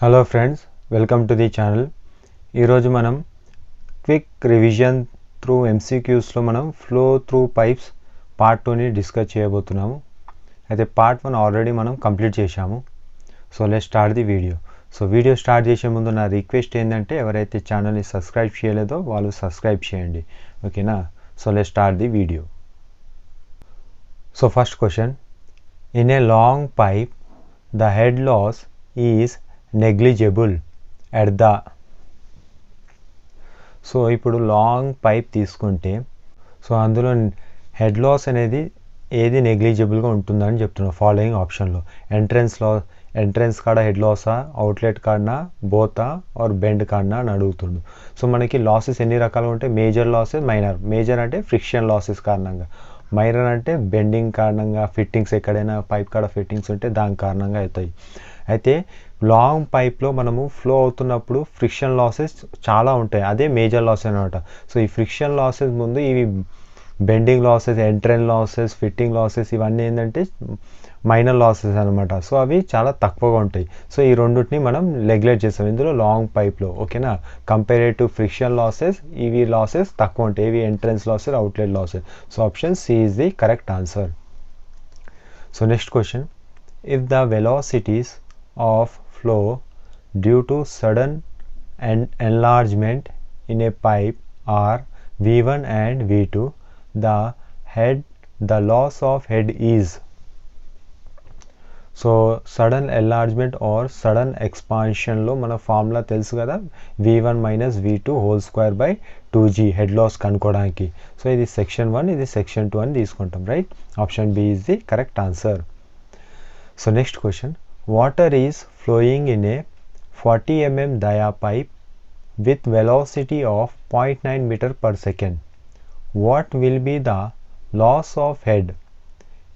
Hello friends, welcome to the channel. ఈరోజు మనం quick revision through MCQస్లో మనం ఫ్లో త్రూ పైప్స్ పార్ట్ 2ని discuss చేయబోతున్నాము. అయితే పార్ట్ 1 ఆల్రెడీ మనం కంప్లీట్ చేశాము. So let's start the video. So video start చేసే ముందు నా రిక్వెస్ట్ ఏంటంటే ఎవరైతే ఛానల్ని సబ్స్క్రైబ్ చేయలేదో వాళ్ళు సబ్స్క్రైబ్ చేయండి, ఓకేనా? So let's start the video. So first question, in a long pipe the head loss is negligible at the. So ఇప్పుడు లాంగ్ పైప్ తీసుకుంటే సో అందులో హెడ్ లాస్ అనేది ఏది నెగ్లిజిబుల్గా ఉంటుందని చెప్తున్నాను ఫాలోయింగ్ ఆప్షన్లో. ఎంట్రన్స్ కాడ హెడ్ లాసా, అవుట్లెట్ కాడనా, బోతా ఆర్ బెండ్ కాడనా అని అడుగుతుండు. సో మనకి లాసెస్ ఎన్ని రకాలుగా ఉంటాయి? Major losses, minor. మేజర్ అంటే ఫ్రిక్షన్ లాసెస్ కారణంగా, మైనర్ అంటే బెండింగ్ కారణంగా, ఫిట్టింగ్స్ ఎక్కడైనా పైప్ కాడ ఫిట్టింగ్స్ ఉంటే దాని కారణంగా అవుతాయి. అయితే లాంగ్ పైప్లో మనము ఫ్లో అవుతున్నప్పుడు ఫ్రిక్షన్ లాసెస్ చాలా ఉంటాయి, అదే మేజర్ లాసెస్ అనమాట. సో ఈ ఫ్రిక్షన్ లాసెస్ ముందు ఇవి bending losses, entrance losses, fitting losses ఇవన్నీ ఏంటంటే మైనర్ లాసెస్ అనమాట. సో అవి చాలా తక్కువగా ఉంటాయి. సో ఈ రెండింటిని మనం నెగ్లెక్ట్ చేస్తాం ఇందులో లాంగ్ పైప్లో, ఓకేనా? కంపేరేటివ్ టు ఫ్రిక్షన్ లాసెస్ ఇవి లాసెస్ తక్కువ ఉంటాయి, ఇవి entrance losses, outlet losses. So option C is the correct answer. So next question, if the velocities of flow due to sudden enlargement in a pipe are V1 and V2, the loss of head is. So sudden enlargement or sudden ఎక్స్పాన్షన్లో మన formula తెలుసు కదా, V1 minus V2 whole square by 2G head loss కనుక్కోవడానికి. So ఇది section 1, ఇది section 2 అని తీసుకుంటాం, right? Option B is the correct answer. So next question, water is flowing in a 40 mm dia pipe with velocity of 0.9 meter per second. What will be the loss of head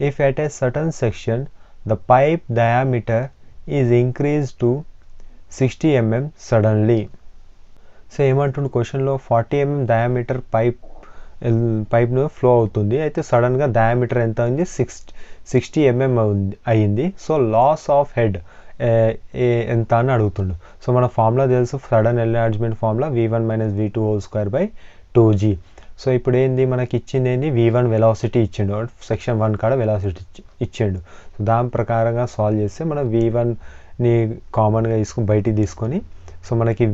if at a certain section the pipe diameter is increased to 60 mm suddenly? So ఏమంటుండే క్వశ్చన్లో 40 mm diameter పైప్ను flow అవుతుంది, అయితే సడన్గా diameter ఎంత అయింది? 60 mm అయ్యింది. So loss of head ఎంత అని అడుగుతుండు. సో మన ఫార్ములా తెలుసు, sudden enlargement formula V1 minus V2 whole square by 2G. So ఇప్పుడు ఏంది మనకి ఇచ్చింది? ఏంది? V1 వెలాసిటీ ఇచ్చిండు, సెక్షన్ 1 కాడ వెలాసిటీ ఇచ్చిండు. సో దాని ప్రకారంగా సాల్వ్ చేస్తే మనం V1ని కామన్గా బయటికి తీసుకొని, సో మనకి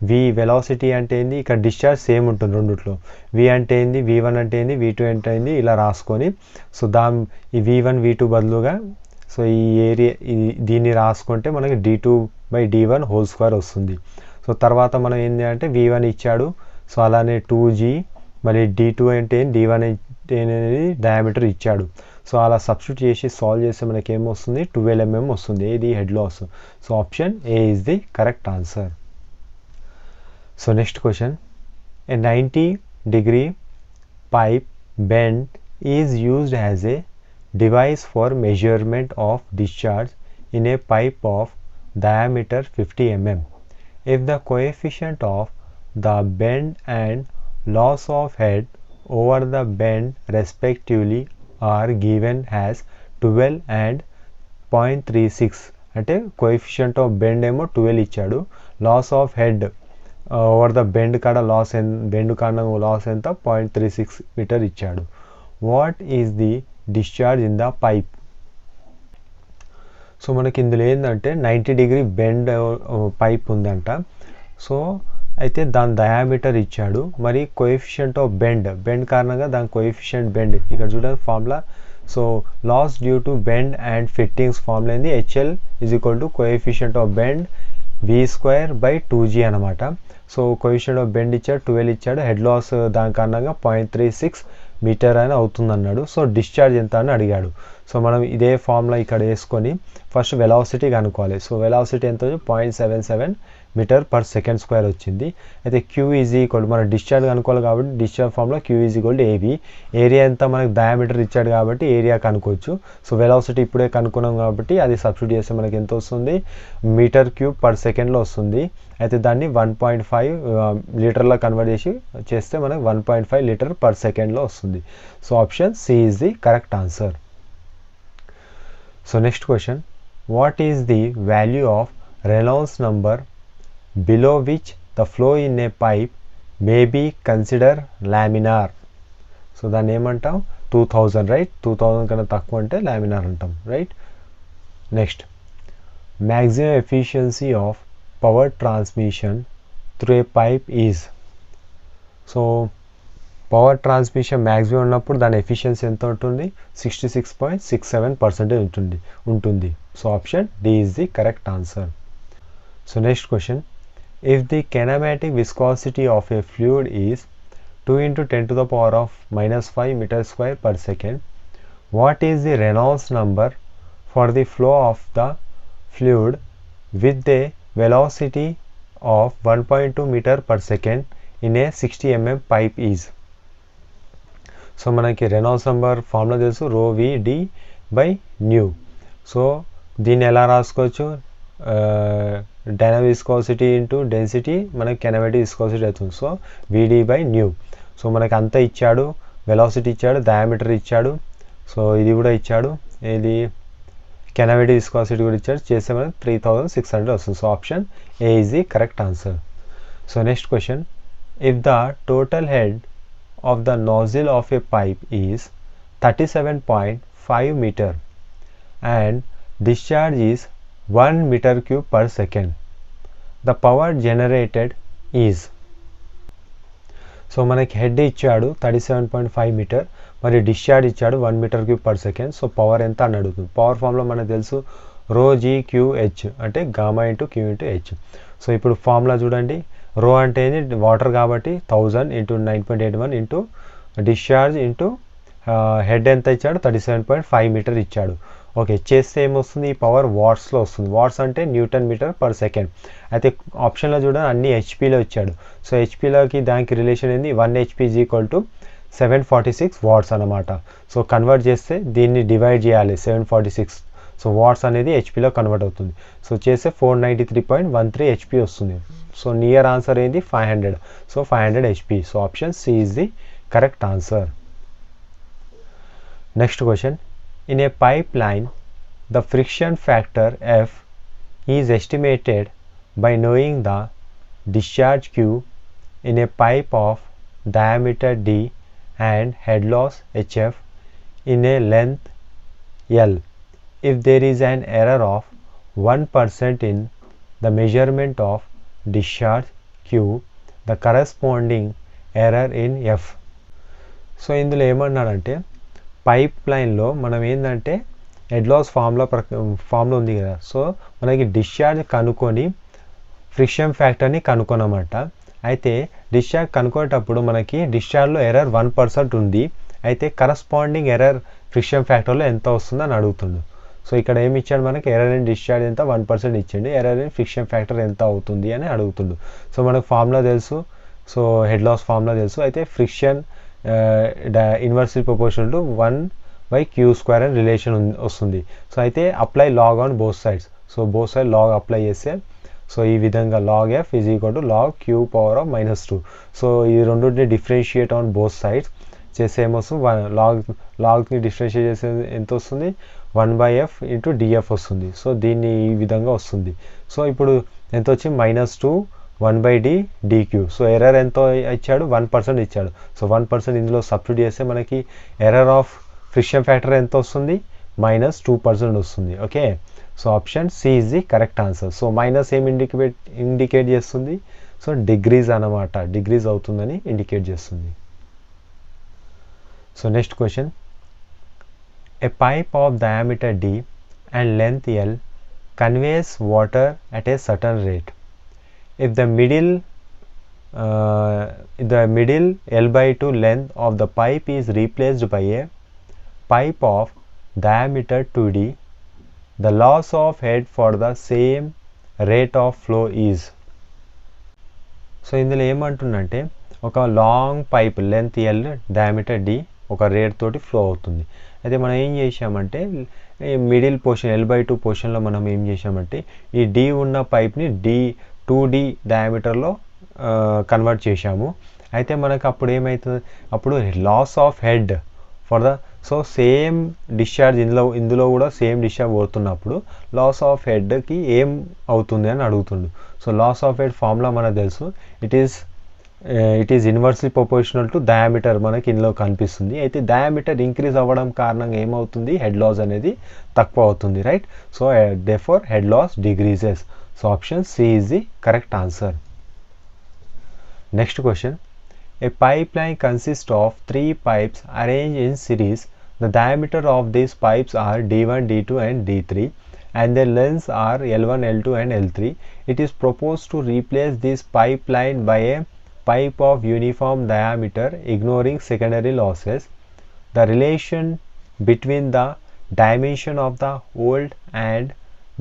V వెలాసిటీ అంటే ఏంది? ఇక్కడ డిశ్చార్జ్ సేమ్ ఉంటుంది రెండిట్లో. V అంటే ఏంది, V1 అంటే ఏంది, V2 అంటే ఏంది, ఇలా రాసుకొని సో ఈ V1 V2 బదులుగా సో ఈ ఏరియా దీన్ని రాసుకుంటే మనకి D2 by D1 whole square వస్తుంది. సో తర్వాత మనం ఏంటి అంటే V1 ఇచ్చాడు, సో అలానే 2G, మళ్ళీ D2 అంటే D1 అనేది డయామీటర్ ఇచ్చాడు. సో అలా సబ్స్టిట్యూట్ చేసి సాల్వ్ చేస్తే మనకి ఏమొస్తుంది? 12 mm వస్తుంది, ఇది head loss. So option A is the correct answer. So next question, a 90-degree pipe bend is used as a device for measurement of discharge in a pipe of diameter 50 mm. If the coefficient of the bend and loss of head over the bend respectively are given as 12 and 0.36, అంటే coefficient of bend ఏమో 12 ఇచ్చాడు, loss of head over the bend కాడ bend కాడ loss ఎంత? 0.36 metre ఇచ్చాడు. What is the discharge in the pipe? So మనకి ఇందులో ఏంటంటే 90-degree బెండ్ పైప్ ఉందంట. సో అయితే దాని డయామీటర్ ఇచ్చాడు, మరి కోఎఫిషియంట్ ఆఫ్ బెండ్ కారణంగా దాని కోఎఫిషియంట్ బెండ్ ఇక్కడ చూడండి formula. So loss due to bend and fittings formula ఏంది? HL is equal to coefficient of bend V² by 2G అనమాట. సో కోఎఫిషియంట్ ఆఫ్ బెండ్ ఇచ్చాడు, 12 ఇచ్చాడు, హెడ్ లాస్ దాని కారణంగా 0.36 మీటర్ అని అవుతుంది అన్నాడు. సో డిశ్చార్జ్ ఎంత అని అడిగాడు. సో మనం ఇదే ఫార్ములా ఇక్కడ వేసుకొని ఫస్ట్ వెలాసిటీ కనుక్కోవాలి. సో వెలాసిటీ ఎంత? 0.77 మీటర్ పర్ సెకండ్ స్క్వేర్ వచ్చింది. అయితే Q ఈజ్ ఈక్వల్, మనం డిశ్చార్జ్ కనుక్కోవాలి కాబట్టి discharge formula Q is equal to AB. Area ఎంత? మనకి డయామీటర్ ఇచ్చాడు కాబట్టి ఏరియా కనుక్కోవచ్చు. సో వెలాసిటీ ఇప్పుడే కనుక్కున్నాం కాబట్టి అది సబ్స్టిట్యూట్ చేస్తే మనకి ఎంత వస్తుంది? మీటర్ క్యూబ్ పర్ సెకండ్లో వస్తుంది. అయితే దాన్ని 1.5 లీటర్లో కన్వర్ట్ చేస్తే మనకి 1.5 లీటర్ పర్ సెకండ్లో వస్తుంది. So option C is the correct answer. So next question, what is the value of Reynolds number below which the flow in a pipe may be considered laminar. So దాన్ని ఏమంటాం 2000, right. 2000 కన్నా తక్కువ అంటే laminar అంటాం, right. Next, maximum efficiency of power transmission through a pipe is. So power transmission maximum ఉన్నప్పుడు దాని efficiency ఎంత ఉంటుంది? 66.67% ఉంటుంది. So option D is the correct answer. So next question, if the kinematic viscosity of a fluid is 2 × 10⁻⁻5 meter square per second, what is the Reynolds number for the flow of the fluid with a velocity of 1.2 meter per second in a 60 mm pipe is? So మనకి Reynolds number formula తెలుసు, రో వి D by new. So దీన్ని ఎలా రాసుకోవచ్చు? Dynamic viscosity into density మనకి కినెమాటిక్ viscosity అవుతుంది. So విడి by new. So మనకి అంతా ఇచ్చాడు, వెలాసిటీ ఇచ్చాడు, డయామీటర్ ఇచ్చాడు, సో ఇది కూడా ఇచ్చాడు, ఇది కినెమాటిక్ విస్కోసిటీ కూడా ఇచ్చాడు. చేస్తే మనకి 3600 వస్తుంది. So option A is the correct answer. So next question, if the total head of the nozzle of a pipe is 37.5 meter and discharge is 1 meter cube per second, the power generated is. So మనకి head ఇచ్చాడు 37.5 metre, మరి discharge ఇచ్చాడు 1 metre cube per second. So power ఎంత అని అడుగుతుంది. Power formula మనకు తెలుసు, rho g Q H అంటే gamma into Q into H. So ఇప్పుడు ఫార్ములా చూడండి, రో అంటే ఏంది? వాటర్ కాబట్టి 1000 × 9.81 ఇంటూ డిశ్చార్జ్ ఇంటూ హెడ్ ఎంత ఇచ్చాడు? 37.5 మీటర్ ఇచ్చాడు. ఓకే, చేస్తే ఏమొస్తుంది? ఈ పవర్ వాట్స్లో వస్తుంది. వాట్స్ అంటే న్యూటన్ మీటర్ పర్ సెకండ్. అయితే ఆప్షన్లో చూడండి అన్ని హెచ్పీలో ఇచ్చాడు. సో హెచ్పీలోకి దానికి రిలేషన్ ఏంది? 1 HP = 746 వాట్స్ అనమాట. సో కన్వర్ట్ చేస్తే దీన్ని డివైడ్ చేయాలి 746. సో వాట్స్ అనేది హెచ్పీలో కన్వర్ట్ అవుతుంది. సో చేస్తే 493.13 HP వస్తుంది. సో నియర్ ఆన్సర్ ఏంది? 500. So 500 HP. So option C is the correct answer. Next question, in a pipe line the friction factor F is estimated by knowing the discharge Q in a pipe of diameter D and head loss HF in a length L. If there is an error of 1% in the measurement of discharge Q, the corresponding error in F. So ఇందులో ఏమన్నాడంటే pipe లైన్లో మనం ఏంటంటే head loss formula ఉంది కదా. So మనకి discharge కనుక్కొని friction ఫ్యాక్టర్ని కనుక్కోనమాట. అయితే డిశ్చార్జ్ కనుక్కునేటప్పుడు మనకి డిశ్చార్జ్లో ఎర్రర్ 1% ఉంది. అయితే కరస్పాండింగ్ ఎర్రర్ ఫ్రిక్షన్ ఫ్యాక్టర్లో ఎంత వస్తుందని అడుగుతుండు. సో ఇక్కడ ఏమి ఇచ్చాడు? మనకి ఎర్రర్ ఇన్ డిశ్చార్జ్ ఎంత 1% ఇచ్చిండు, ఎర్రర్ ఇన్ ఫ్రిక్షన్ ఫ్యాక్టర్ ఎంత అవుతుంది అని అడుగుతుండు. సో మనకు ఫార్ములా తెలుసు, సో హెడ్ లాస్ ఫార్ములా తెలుసు. అయితే friction inversely proportional to 1/q² అని రిలేషన్ వస్తుంది. సో అయితే apply log on both sides. So both side log apply చేస్తే సో ఈ విధంగా log F = log Q⁻⁻². So ఈ రెండింటిని డిఫరెన్షియేట్ ఆన్ బోత్ సైడ్స్ చేస్తే ఏమొస్తుంది? లాగ్ని డిఫరెన్షియేట్ చేస్తే ఎంత వస్తుంది? 1/F × dF వస్తుంది. సో దీన్ని ఈ విధంగా వస్తుంది. సో ఇప్పుడు ఎంత వచ్చింది? -2 1/d dq. సో ఎర్రర్ ఎంత ఇచ్చాడు? 1% ఇచ్చాడు. సో 1% ఇందులో సబ్స్టిట్యూట్ చేస్తే మనకి ఎర్రర్ ఆఫ్ ఫ్రిక్షన్ ఫ్యాక్టర్ ఎంత వస్తుంది? -2% వస్తుంది. Okay, so option C is the correct answer. So minus ఏం ఇండికేట్ చేస్తుంది? సో డిగ్రీస్ అన్నమాట, డిగ్రీస్ అవుతుందని ఇండికేట్ చేస్తుంది. So next question, a pipe of diameter D and length L conveys water at a certain rate. If the middle L/2 length of the pipe is replaced by a pipe of diameter 2D, the loss of head for the same rate of flow is. So ఇందులో ఏమంటుందంటే ఒక long pipe length L diameter D ఒక rate తోటి flow అవుతుంది. అయితే మనం ఏం చేసామంటే మిడిల్ పోర్షన్ L/2 పోర్షన్లో మనం ఏం చేసామంటే ఈ D ఉన్న పైప్ని 2D డయామీటర్లో కన్వర్ట్ చేశాము. అయితే మనకు అప్పుడు ఏమవుతుంది? అప్పుడు loss of head for the so same discharge ఇందులో కూడా సేమ్ డిశ్చార్జ్ పోతున్నప్పుడు లాస్ ఆఫ్ హెడ్కి ఏం అవుతుంది అని అడుగుతుండు. So loss of head formula మనకు తెలుసు, it is inversely proportional to diameter మనకి ఇందులో కనిపిస్తుంది. అయితే డయామీటర్ ఇంక్రీజ్ అవ్వడం కారణంగా ఏమవుతుంది, హెడ్ లాస్ అనేది తక్కువ అవుతుంది, right. So therefore head loss decreases. So option C is the correct answer. Next question. A pipeline consists of 3 pipes arranged in series. The diameter of these pipes are D1, D2 and D3 and their lengths are L1, L2 and L3. It is proposed to replace this pipeline by a pipe of uniform diameter ignoring secondary losses. The relation between the dimension of the old and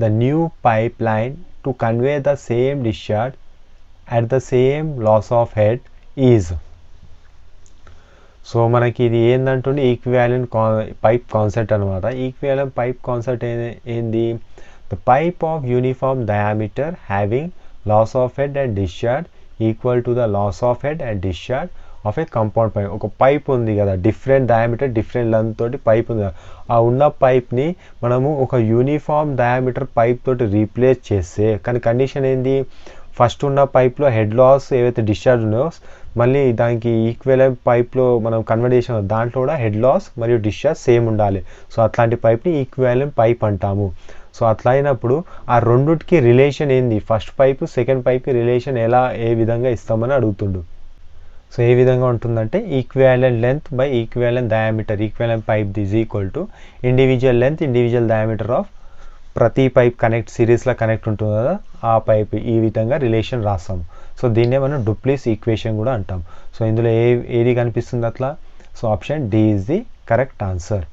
the new pipeline to convey the same discharge at the same loss of head is. So మనకి ఇది ఏంటంటే equivalent pipe concept అనమాట. Equivalent pipe concept ఏంది, the pipe of uniform diameter having loss of head and discharge equal to the loss of head and discharge of a compound pipe. ఒక pipe ఉంది కదా, different diameter different length తోటి pipe ఉంది కదా, ఆ ఉన్న పైప్ని మనము ఒక యూనిఫామ్ డయామీటర్ పైప్ తోటి రీప్లేస్ చేస్తే, కానీ కండిషన్ ఏంది, ఫస్ట్ ఉన్న పైప్లో హెడ్ లాస్ ఏవైతే డిశ్చార్జ్ ఉన్నాయో మళ్ళీ దానికి ఈక్వలెంట్ పైప్లో మనం కన్వర్ట్ చేసిన దాంట్లో కూడా హెడ్ లాస్ మరియు డిశ్చార్జ్ సేమ్ ఉండాలి. సో అట్లాంటి పైప్ని ఈక్వలెంట్ పైప్ అంటాము. సో అట్లా అయినప్పుడు ఆ రెండుకి రిలేషన్ ఏంది, ఫస్ట్ పైప్ సెకండ్ పైప్కి రిలేషన్ ఏ విధంగా ఇస్తామని అడుగుతుండు. సో ఏ విధంగా ఉంటుందంటే equivalent length by equivalent diameter, equivalent pipe is equal to individual length individual diameter of ప్రతి పైప్ కనెక్ట్ సిరీస్లో కనెక్ట్ ఉంటుంది కదా ఆ పైప్, ఈ విధంగా రిలేషన్ రాస్తాము. సో దీన్నే మనం డూప్లిస్ ఈక్వేషన్ కూడా అంటాం. సో ఇందులో ఏది కనిపిస్తుంది అట్లా, so option D is the correct answer.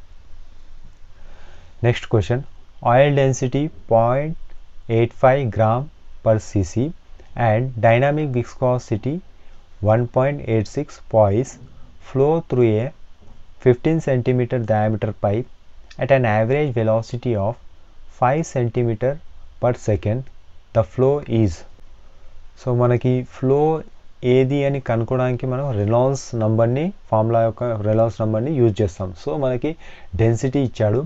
Next question. Oil density 0.85 g/cc and dynamic viscosity 1.86 poise flow through a 15 cm diameter pipe at an average velocity of 5 cm/second. The flow is. So మనకి flow ఏది అని కనుక్కోవడానికి మనం Reynolds నంబర్ని, formula యొక్క Reynolds నంబర్ని use చేస్తాం. So మనకి డెన్సిటీ ఇచ్చాడు,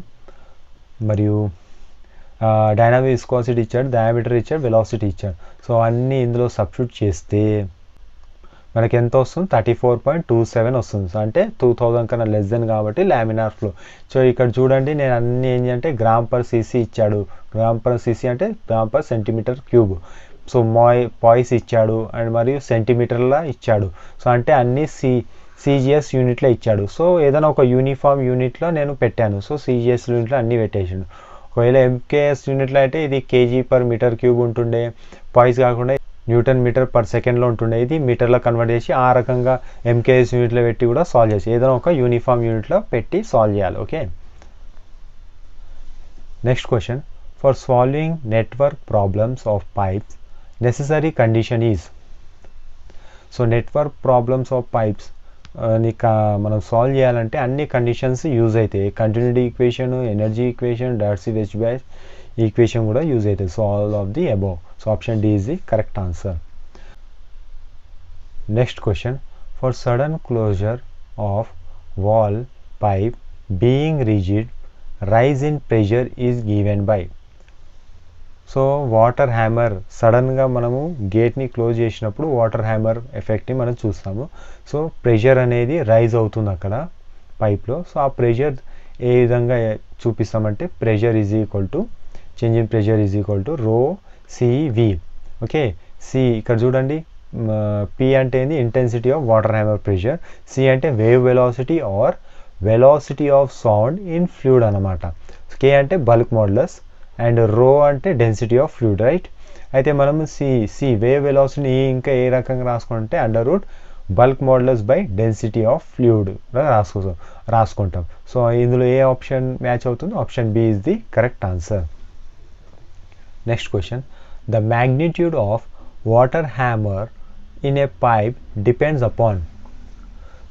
మరియు డైనామిక్ విస్కాసిటీ ఇచ్చాడు, డయామీటర్ ఇచ్చాడు, వెలాసిటీ ఇచ్చాడు. సో అన్నీ ఇందులో సబ్స్టిట్యూట్ చేస్తే మనకి ఎంత వస్తుంది, 34.27 వస్తుంది. సో అంటే 2000 కన్నా లెస్ దెన్ కాబట్టి లామినార్ ఫ్లో. సో ఇక్కడ చూడండి నేను అన్ని ఏంటంటే g/cc ఇచ్చాడు, g/cc అంటే g/cm³. సో పాయిస్ ఇచ్చాడు అండ్ మరియు సెంటీమీటర్లా ఇచ్చాడు. సో అంటే అన్ని సిజిఎస్ యూనిట్లో ఇచ్చాడు. సో ఏదైనా ఒక యూనిఫామ్ యూనిట్లో నేను పెట్టాను. సో సిజిఎస్ యూనిట్లో అన్నీ పెట్టేసాడు. ఒకవేళ ఎంకేఎస్ యూనిట్లో అయితే ఇది kg/m³ ఉంటుండే, పాయిస్ కాకుండా Nm/s ఉంటుండే, ఇది మీటర్లో కన్వర్ట్ చేసి ఆ రకంగా ఎంకేఎస్ యూనిట్లో పెట్టి కూడా సాల్వ్ చేసి ఏదైనా ఒక యూనిఫామ్ యూనిట్లో పెట్టి సాల్వ్ చేయాలి. Okay. Next question. For solving network problems of pipes necessary condition is. So network problems of pipes మనం సాల్వ్ చేయాలంటే అన్ని కండిషన్స్ యూజ్ అవుతాయి. Continuity equation, energy equation, DYSY equation కూడా యూజ్ అవుతాయి. So all of the above. So option D is the correct answer. Next question. For sudden closure of valve pipe being rigid rise in pressure is given by. So water hammer, సడన్గా మనము గేట్ని close చేసినప్పుడు water hammer ఎఫెక్ట్ని మనం చూస్తాము. So pressure అనేది rise అవుతుంది అక్కడ పైప్లో. So ఆ pressure ఏ విధంగా చూపిస్తామంటే pressure is equal to change in pressure is equal to ρCV. Okay. C ఇక్కడ చూడండి, పి అంటే ఏంది intensity of water hammer pressure, C అంటే wave velocity or velocity of sound in fluid అనమాట, కే అంటే బల్క్ మోడ్యులస్ అండ్ రో అంటే density of fluid, right. అయితే మనం సి వేవ్ వెలాసిటీ ఇంకా ఏ రకంగా రాసుకుంటే √ bulk modulus by density of fluid రాసుకుంటాం. సో ఇందులో ఏ ఆప్షన్ మ్యాచ్ అవుతుంది, option B is the correct answer. Next question. The magnitude of water hammer in a pipe depends upon.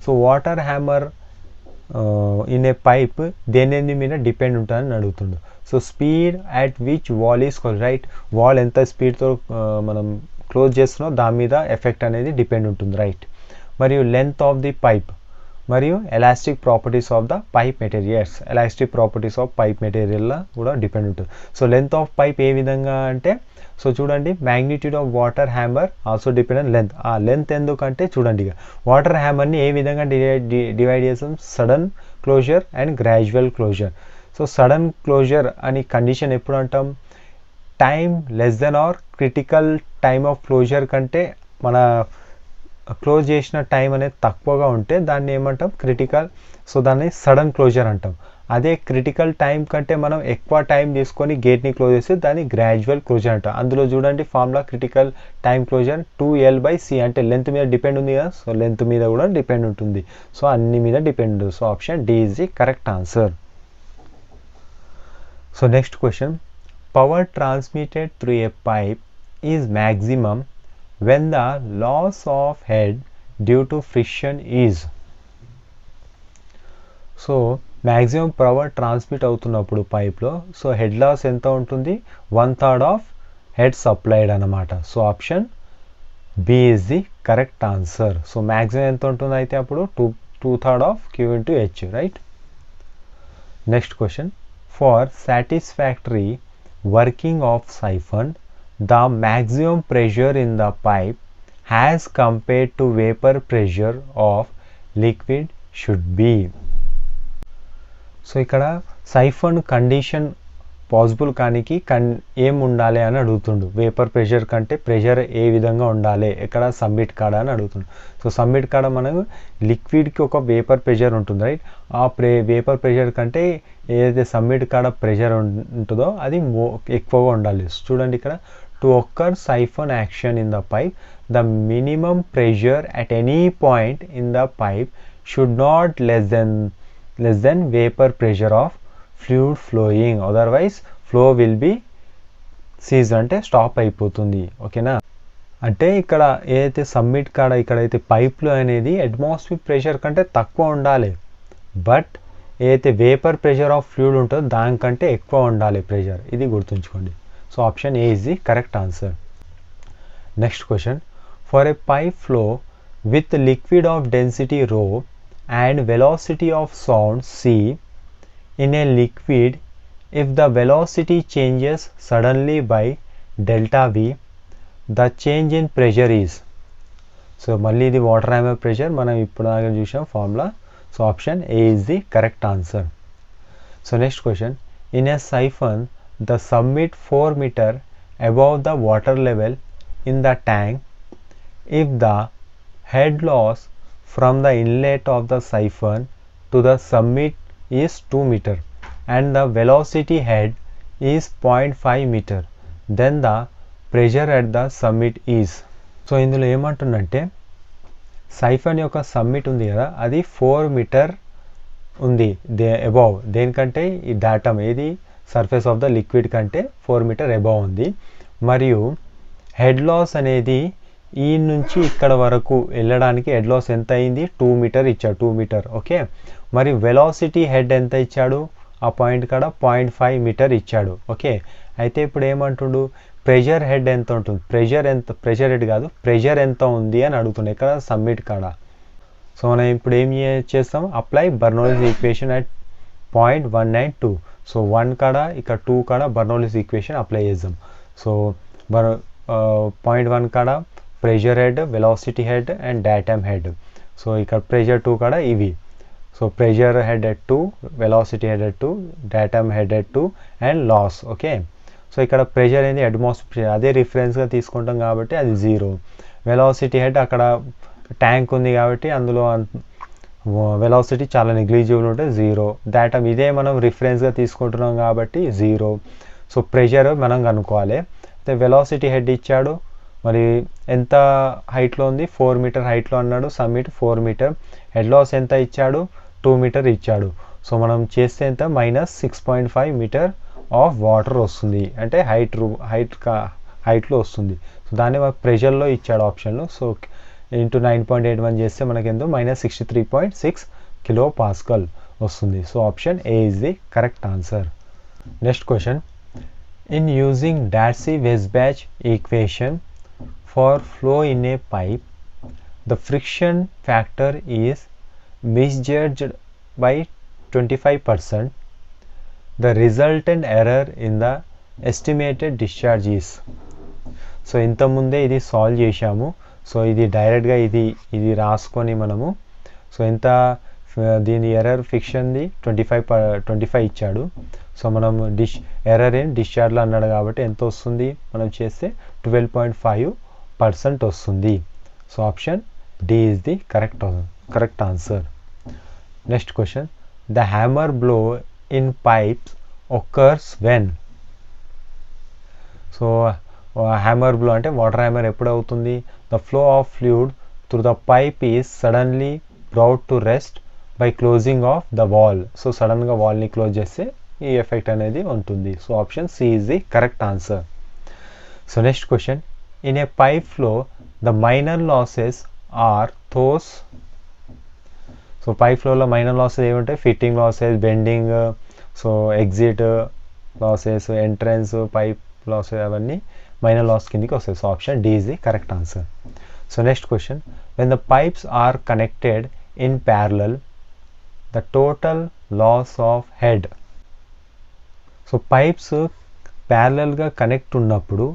So water hammer in a pipe దేని మీద depend ఉంటుందని అడుగుతుండు. So speed at which valve is close, right. Valve ఎంత స్పీడ్తో మనం close చేస్తున్నాం దాని మీద ఎఫెక్ట్ అనేది డిపెండ్ ఉంటుంది, రైట్. మరియు లెంత్ ఆఫ్ ది పైప్, మరియు elastic properties of the pipe materials, elastic properties of pipe material కూడా డిపెండ్ ఉంటుంది. సో లెంత్ ఆఫ్ పైప్ ఏ విధంగా అంటే, సో చూడండి magnitude of water hammer also depend on length. ఆ లెంత్ ఎందుకంటే చూడండి ఇక వాటర్ హ్యామర్ని ఏ విధంగా డివైడ్ చేస్తాం, sudden closure and gradual closure. So sudden closure అని కండిషన్ ఎప్పుడు అంటాం, time less than or critical time of closure కంటే మన క్లోజ్ చేసిన టైం అనేది తక్కువగా ఉంటే దాన్ని ఏమంటాం క్రిటికల్. సో దాన్ని సడన్ క్లోజర్ అంటాం. అదే క్రిటికల్ టైం కంటే మనం ఎక్కువ టైం తీసుకొని గేట్ని క్లోజ్ చేస్తే దాన్ని గ్రాడ్యువల్ క్లోజర్ అంటాం. అందులో చూడండి formula critical time closure 2L/C, అంటే లెంత్ మీద డిపెండ్ ఉంది కదా, సో లెంత్ మీద కూడా డిపెండ్ ఉంటుంది. సో అన్ని మీద డిపెండ్ ఉంటుంది. So option D is the correct answer. So next question, power transmitted through a pipe is maximum when the loss of head due to friction is. So maximum power transmit అవుతున్నప్పుడు పైప్లో so head loss ఎంత ఉంటుంది, 1/3 of head supplied అనమాట. So option B is the correct answer. So maximum ఎంత ఉంటుంది అయితే అప్పుడు 2/3 of Q/H, right. Next question, for satisfactory working of siphon the maximum pressure in the pipe as compared to vapor pressure of liquid should be. So ఇక్కడ siphon condition possible కానికి ఏం ఉండాలి అని అడుగుతుండు. Vapour pressure కంటే pressure ఏ విధంగా ఉండాలి ఇక్కడ సబ్మిట్ కాడ అని అడుగుతుండు. సో సబ్మిట్ కాడ మనకు లిక్విడ్కి ఒక వేపర్ ప్రెషర్ ఉంటుంది, రైట్. ఆ వేపర్ ప్రెషర్ కంటే ఏదైతే సబ్మిట్ కాడ ప్రెషర్ ఉంటుందో అది ఎక్కువగా ఉండాలి. చూడండి ఇక్కడ, to occur siphon action in the pipe, the minimum pressure at any point in the pipe should not less than vapor pressure of fluid flowing, otherwise flow will be ceased, అంటే stop అయిపోతుంది. ఓకేనా, అంటే ఇక్కడ ఏదైతే submit కాడ ఇక్కడైతే పైప్లో అనేది atmosphere pressure కంటే తక్కువ ఉండాలి, బట్ ఏదైతే వేపర్ ప్రెషర్ ఆఫ్ ఫ్లూయిడ్ ఉంటుందో దానికంటే ఎక్కువ ఉండాలి ప్రెషర్. ఇది గుర్తుంచుకోండి. So option A is the correct answer. Next question, for a pipe flow with liquid of density rho and velocity of sound c in a liquid, if the velocity changes suddenly by delta V, the change in pressure is. So మళ్ళీ ఇది water hammer pressure మనం ఇప్పుడు దాకా చూసాం formula. So option A is the correct answer. So next question, in a siphon the submit 4 meter above the water level in the tank, if the head loss from the inlet of the siphon to the submit is 2 meter and the velocity head is 0.5 meter, then the pressure at the submit is. So ఇందులో ఏమంటుందంటే siphon యొక్క submit ఉంది కదా, అది 4 metre ఉంది above, దేనికంటే ఈ datum ఏది సర్ఫేస్ ఆఫ్ ద లిక్విడ్ కంటే 4 మీటర్ అబౌవ్ ఉంది. మరియు హెడ్ లాస్ అనేది ఈ నుంచి ఇక్కడ వరకు వెళ్ళడానికి హెడ్ లాస్ ఎంత అయింది, 2 మీటర్ ఇచ్చాడు, 2 మీటర్. ఓకే, మరి వెలాసిటీ హెడ్ ఎంత ఇచ్చాడు, ఆ పాయింట్ కాడ 0.5 మీటర్ ఇచ్చాడు. ఓకే, అయితే ఇప్పుడు ఏమంటుండు, ప్రెషర్ హెడ్ ఎంత ఉంటుంది, ప్రెషర్ హెడ్ కాదు ప్రెషర్ ఎంత ఉంది అని అడుగుతుండే ఇక్కడ సబ్మిట్ కాడ. సో మనం ఇప్పుడు ఏం చేస్తాం, apply Bernoulli's equation at 0.192. So 1 కాడ ఇక్కడ 2 కాడ బర్నౌలీస్ ఈక్వేషన్ అప్లై చేద్దాం. సో 0.1 కాడ pressure head, velocity head and datum head. So ఇక్కడ ప్రెషర్ 2 కాడ ఇవి. So pressure head at 2, velocity head at 2, datum head at 2 and loss. Okay, so ఇక్కడ pressure అనేది అట్మాస్ఫియర్ అదే రిఫరెన్స్గా తీసుకుంటాం కాబట్టి అది 0. వెలాసిటీ హెడ్ అక్కడ ట్యాంక్ ఉంది కాబట్టి అందులో వెలాసిటీ చాలా నెగ్లిజిబుల్ ఉంటే 0. డయాటమ్ ఇదే మనం రిఫరెన్స్గా తీసుకుంటున్నాం కాబట్టి 0. సో ప్రెషర్ మనం కనుక్కోవాలి. అయితే వెలాసిటీ హెడ్ ఇచ్చాడు, మరి ఎంత హైట్లో ఉంది, 4 మీటర్ హైట్లో అన్నాడు, సబ్మిట్ 4 మీటర్. హెడ్ లాస్ ఎంత ఇచ్చాడు, 2 మీటర్ ఇచ్చాడు. సో మనం చేస్తే ఎంత, -6.5 మీటర్ ఆఫ్ వాటర్ వస్తుంది, అంటే హైట్లో వస్తుంది. సో దాన్ని మనకు ప్రెషర్లో ఇచ్చాడు ఆప్షన్లో. సో ఇంటూ 9.81 చేస్తే మనకెంతో -63.6 కిలో పాస్కల్ వస్తుంది. So option A is the correct answer. Next question, in using DYSY equation for flow in a pipe, the friction factor is misjudged by 25%, the resultant error in the estimated discharge is. So ఇంతకుముందే ఇది solve చేశాము. So ఇది డైరెక్ట్గా ఇది రాసుకొని మనము so ఎంత దీని ఎర్రర్ ఫిక్షన్ది 25 ఇచ్చాడు. సో మనం ఎర్రర్ ఇన్ డిశ్చార్జ్లో అన్నాడు కాబట్టి ఎంత వస్తుంది మనం చేస్తే 12.5% వస్తుంది. So option D is the correct answer. Next question, the hammer blow in pipes occurs when. So hammer blow అంటే వాటర్ హ్యామర్ ఎప్పుడు అవుతుంది? The flow of fluid through the pipe is suddenly brought to rest by closing of the valve. So సడన్గా వాల్ని close చేస్తే ఈ effect అనేది ఉంటుంది. So option C is the correct answer. So next question, in a pipe flow the minor losses are those. So pipe ఫ్లోలో minor losses ఏముంటాయి? Fitting losses, bending, so exit losses, entrance, pipe losses, అవన్నీ minor loss కిందకి వస్తాయి. So option D is the correct answer. So next question, when the pipes are connected in parallel the total loss of head. So pipes ప్యారలల్గా connect ఉన్నప్పుడు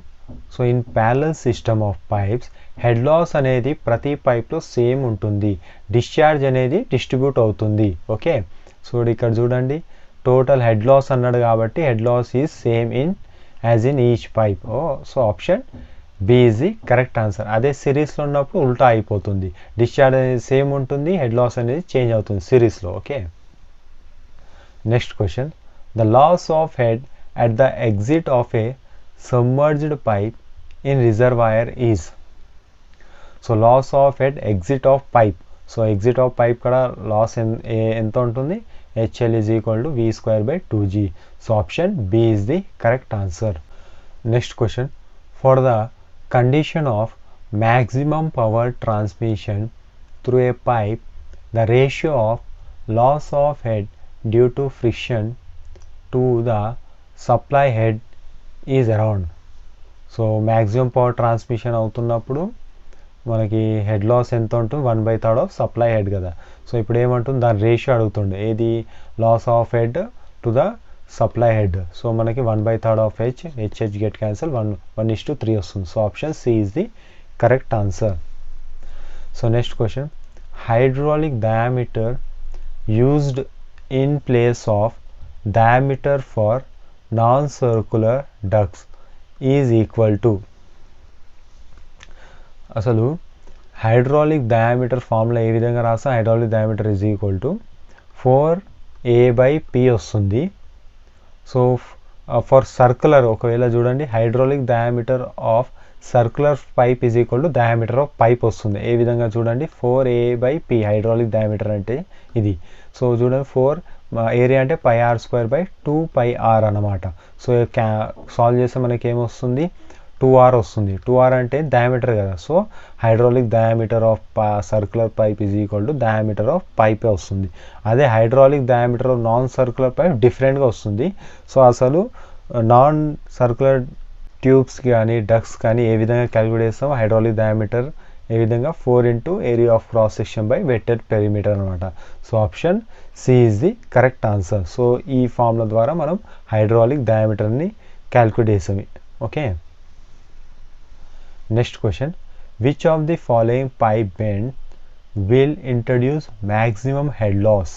so in parallel system of pipes head loss అనేది ప్రతి పైప్లో same ఉంటుంది, discharge అనేది distribute అవుతుంది. Okay, so ఇక్కడ చూడండి టోటల్ హెడ్ లాస్ అన్నాడు కాబట్టి head loss is same in as in each pipe. So option B is the correct answer. అదే సిరీస్లో ఉన్నప్పుడు ఉల్టా అయిపోతుంది, డిశ్చార్జ్ అనేది సేమ్ ఉంటుంది, హెడ్ లాస్ అనేది చేంజ్ అవుతుంది సిరీస్లో. Okay, next question, the loss of head at the exit of a submerged pipe in reservoir is. So loss of head exit of pipe. So exit of pipe కూడా loss ఎంత ఉంటుంది? HL is equal to V²/2G. So option B is the correct answer. Next question, for the condition of maximum power transmission through a pipe, the ratio of loss of head due to friction to the supply head is around. So maximum power transmission అవుతున్నప్పుడు మనకి head loss ఎంత ఉంటుంది? 1/3 of supply head కదా. So ఇప్పుడు ఏమంటుంది? దాని ratio అడుగుతుండే, ఏది? Loss of head to the supply head. So మనకి 1/3 ఆఫ్ హెచ్ గెట్ క్యాన్సల్ 1:3 వస్తుంది. So option C is the correct answer. So next question, hydraulic diameter used in place of diameter for non circular ducts is equal to. అసలు hydraulic diameter formula ఏ విధంగా రాస్తా? Hydraulic diameter is equal to 4A/P వస్తుంది. So for circular ఒకవేళ చూడండి hydraulic diameter of circular pipe is equal to diameter of pipe వస్తుంది. ఏ విధంగా చూడండి 4A/P హైడ్రాలిక్ డయామీటర్ అంటే ఇది. సో చూడండి 4 ఏరియా అంటే πr²/2πr అనమాట. సో సాల్వ్ చేస్తే మనకి ఏమొస్తుంది? 2r వస్తుంది. 2r అంటే డయామీటర్ కదా. So hydraulic diameter of circular pipe is equal to diameter of పైపే వస్తుంది. అదే hydraulic diameter of non circular pipe డిఫరెంట్గా వస్తుంది. సో అసలు నాన్ సర్కులర్ ట్యూబ్స్ కానీ డక్ట్స్ కానీ ఏ విధంగా క్యాలిక్యులేట్ చేస్తాం? హైడ్రాలిక్ డయామీటర్ ఏ విధంగా 4 into area of cross section by wetted perimeter అనమాట. So option C is the correct answer. So ఈ ఫార్ములా ద్వారా మనం హైడ్రాలిక్ డయామీటర్ని క్యాలిక్యులేట్ చేసాం. Okay, next question, which of the following pipe bend will introduce maximum head loss.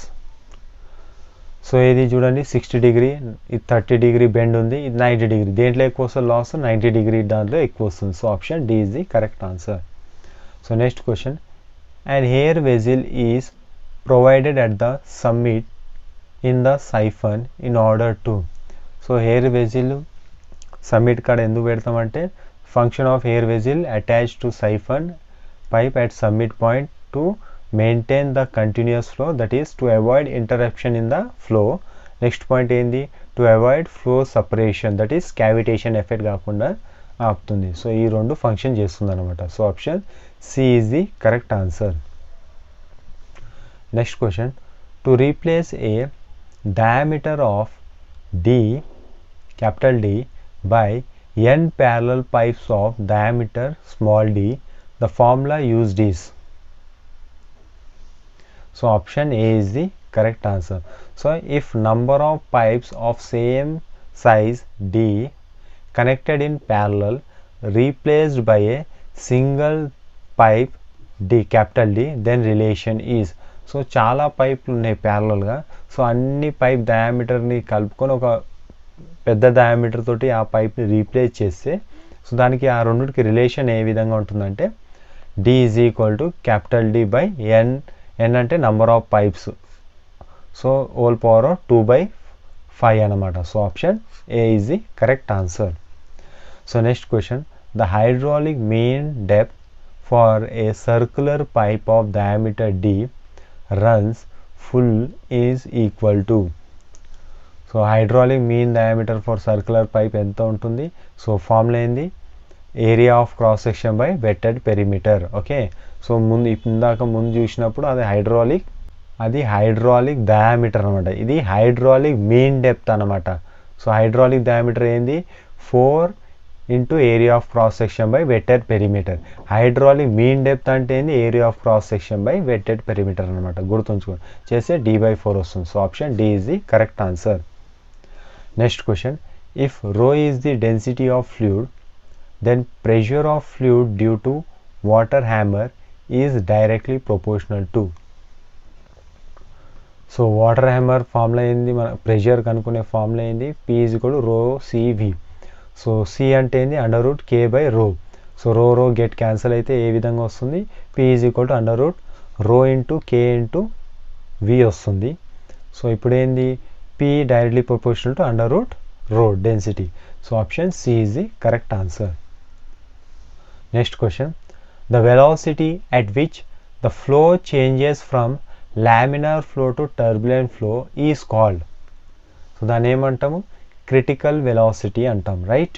So ఇది చూడండి 60 degree, ఇది 30 degree bend ఉంది, ఇది 90 డిగ్రీ. దేంట్లో ఎక్కువ వస్తుంది లాస్? 90 డిగ్రీ దాంట్లో ఎక్కువ వస్తుంది. So option D is the correct answer. So next question, an air vessel is provided at the summit in the siphon in order to. So air vessel summit కాడ ఎందుకు పెడతామంటే function of air vessel attached to siphon pipe at summit point to maintain the continuous flow, that is to avoid interruption in the flow. Next point ఏంది? to avoid flow separation, that is cavitation effect కాకుండా ఆపుతుంది. So ఈ రెండు function చేస్తుంది అనమాట. So option C is the correct answer. Next question, to replace a diameter of D, capital D, by n parallel pipes of diameter small d, the formula used is. So option A is the correct answer. So if number of pipes of same size D connected in parallel replaced by a single pipe D, capital D, then relation is. So చాలా పైపులు ఉన్నాయి ప్యారలల్గా. So అన్ని pipe డయామీటర్ని కలుపుకొని ఒక పెద్ద diameter తోటి ఆ పైప్ని రీప్లేస్ చేస్తే సో దానికి ఆ రెండింటికి రిలేషన్ ఏ విధంగా ఉంటుందంటే D is equal to capital D by N. N అంటే number of pipes, so whole power 2/5 అనమాట. So option A is the correct answer. So next question, the hydraulic mean depth for a circular pipe of diameter D runs full is equal to. So hydraulic mean diameter for circular pipe ఎంత ఉంటుంది? So formula ఏంది? Area of cross section by wetted perimeter. Okay, so ఇందాక ముందు చూసినప్పుడు అది hydraulic diameter అనమాట. ఇది hydraulic mean depth అనమాట. సో హైడ్రాలిక్ డయామీటర్ ఏంది? 4 into area of cross section by wetted perimeter. Hydraulic mean depth అంటే ఏంది? Area of cross section by wetted perimeter అనమాట. గుర్తుంచుకోండి, చేస్తే D/4 వస్తుంది. So option D is the correct answer. Next question, if rho is the density of fluid then pressure of fluid due to water hammer is directly proportional to. So water hammer formula ఏంది? మన pressure కనుక్కునే formula ఏంది? P is equal to రో CV. So C అంటే ఏంది? √K/ρ. So రో get cancel అయితే ఏ విధంగా వస్తుంది? P is equal to √ρ into K into V వస్తుంది. సో ఇప్పుడు ఏంది? P directly proportional to √ρ density. So option C is the correct answer. Next question, the velocity at which the flow changes from laminar flow to turbulent flow is called. So దాన్ని ఏమంటాము? Critical velocity అంటాం, right?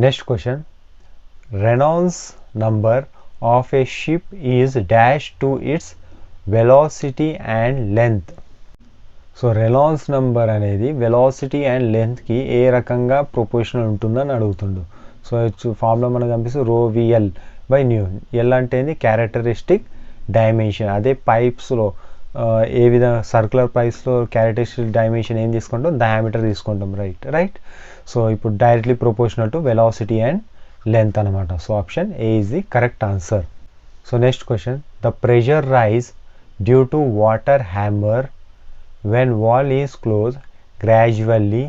Next question, Reynolds number of a ship is dash to its velocity and length. So Reynolds number అనేది velocity and లెంత్కి ఏ రకంగా proportional ఉంటుందని అడుగుతుండు. So formula మనకు కనిపిస్తుంది ρVL/ν. L అంటే ఏంది? Characteristic dimension. అదే పైప్స్లో ఏ విధంగా సర్క్యులర్ పైప్స్లో క్యారెక్టరిస్టిక్ డైమెన్షన్ ఏం తీసుకుంటాం? డయామీటర్ తీసుకుంటాం, రైట్? సో ఇప్పుడు directly proportional to velocity and length అనమాట. So option A is the correct answer. So next question, the pressure rise due to water hammer when wall is closed gradually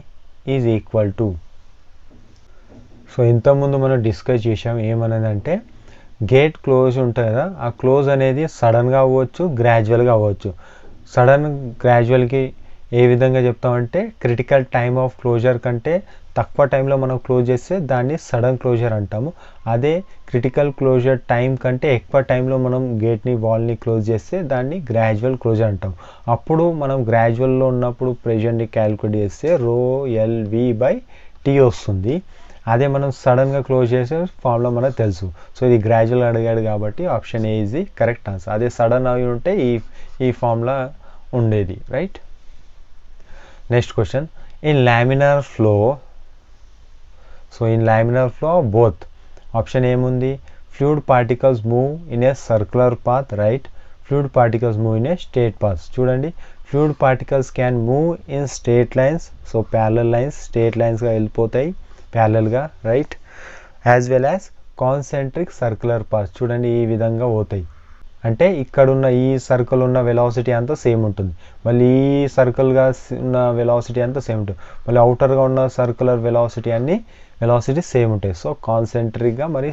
is equal to. So ఇంతకుముందు మనం discuss చేసాం ఏమనేదంటే gate close ఉంటుంది కదా, ఆ close అనేది సడన్గా అవ్వచ్చు, గ్రాడ్యువల్గా అవ్వచ్చు. సడన్ గ్రాడ్యువల్కి ఏ విధంగా చెప్తామంటే క్రిటికల్ టైమ్ ఆఫ్ క్లోజర్ కంటే తక్కువ టైంలో మనం క్లోజ్ చేస్తే దాన్ని సడన్ క్లోజర్ అంటాము. అదే క్రిటికల్ క్లోజర్ టైం కంటే ఎక్కువ టైంలో మనం గేట్ని వాల్ని క్లోజ్ చేస్తే దాన్ని గ్రాడ్యువల్ క్లోజర్ అంటాం. అప్పుడు మనం గ్రాడ్యువల్లో ఉన్నప్పుడు ప్రెషర్ని క్యాలిక్యులేట్ చేస్తే ρLV/T వస్తుంది. అదే మనం సడన్గా క్లోజ్ చేసే ఫార్ములా మనకు తెలుసు. సో ఇది గ్రాడ్యువల్ అడిగాడు కాబట్టి option A is the correct answer. అదే సడన్ అవి ఉంటే ఈ ఫార్ములా ఉండేది, right? Next question, in laminar flow. So in laminar flow both option ఏముంది? Fluid particles move in a circular path, right? Fluid particles move in a straight path. చూడండి, fluid particles can move in straight lines. So parallel lines straight లైన్స్గా వెళ్ళిపోతాయి ప్యారలల్గా, right? As well as concentric circular path. చూడండి ఈ విధంగా పోతాయి. అంటే ఇక్కడున్న ఈ సర్కిల్ ఉన్న వెలాసిటీ అంతా సేమ్ ఉంటుంది, మళ్ళీ ఈ సర్కిల్గా ఉన్న వెలాసిటీ అంతా సేమ్ ఉంటుంది, మళ్ళీ అవుటర్గా ఉన్న సర్క్యులర్ వెలాసిటీ సేమ్ ఉంటాయి. సో కాన్సెంట్రిక్గా మరి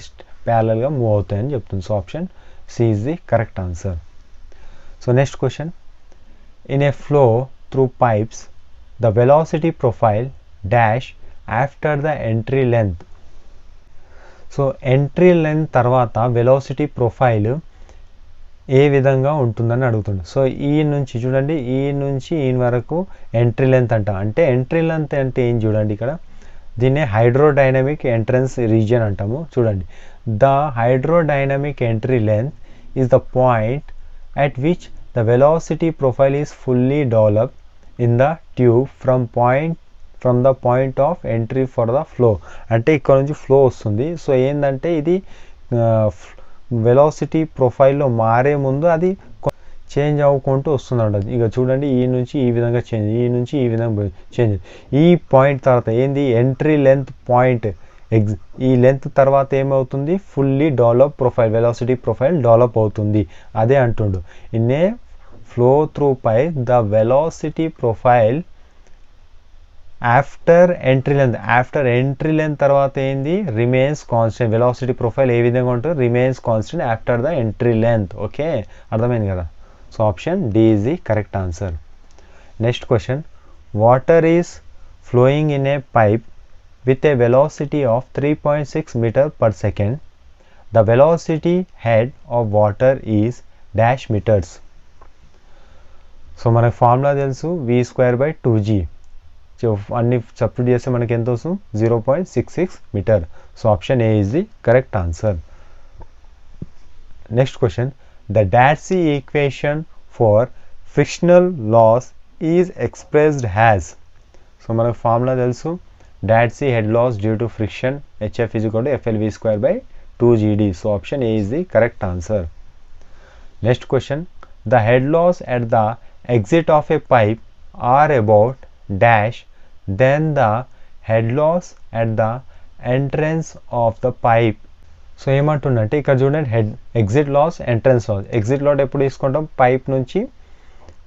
ప్యారలల్గా మూవ్ అవుతాయని చెప్తుంది. So option C is the correct answer. So next question, in a flow through pipes the velocity profile dash after the entry length. So entry length తర్వాత velocity profile ఏ విధంగా ఉంటుందని అడుగుతుంది. సో ఈ నుంచి చూడండి, ఈ నుంచి ఈ వరకు ఎంట్రీ లెంత్ అంటాం. అంటే ఎంట్రీ లెంత్ అంటే ఏం చూడండి, ఇక్కడ దీన్నే హైడ్రోడైనమిక్ ఎంట్రన్స్ రీజియన్ అంటాము. చూడండి, the hydrodynamic entry length is the point at which the velocity profile is fully developed in the tube from the point of entry for the flow. అంటే ఇక్కడ నుంచి ఫ్లో వస్తుంది. సో ఏంటంటే ఇది velocity ప్రొఫైల్లో మారే ముందు అది చేంజ్ అవ్వుకుంటూ వస్తుందంట. ఇక చూడండి ఈ నుంచి ఈ విధంగా చేంజ్, ఈ నుంచి ఈ విధంగా చేంజ్. ఈ పాయింట్ తర్వాత ఏంది ఎంట్రీ లెంత్ పాయింట్, ఈ లెంత్ తర్వాత ఏమవుతుంది fully develop profile, velocity profile develop అవుతుంది. అదే అంటుండు in a flow through pipe the velocity profile after entry length తర్వాత ఏంది రిమైన్స్ కాన్స్టెంట్. వెలాసిటీ ప్రొఫైల్ ఏ విధంగా ఉంటుంది remains constant after the entry length. Okay, అర్థమైంది కదా. So option D is the correct answer. Next question, water is flowing in a pipe with a velocity of 3.6 meter per second. The velocity head of water is dash meters. So మనకు formula తెలుసు v²/2g. So అన్ని substitute చేస్తే మనకి ఎంత వస్తుంది 0.66 meter. So option A is the correct answer. Next question, the DYSY equation for frictional loss is expressed as. So మనకు formula తెలుసు DYSY head loss due to friction HF is equal to FLV²/2GD. So option A is the correct answer. Next question, the head loss at the exit of a pipe are about dash, then the head loss at the entrance of the pipe. So ఏమంటుందంటే ఇక్కడ చూడండి exit loss entrance loss. Exit loss ఎప్పుడు తీసుకుంటాం pipe నుంచి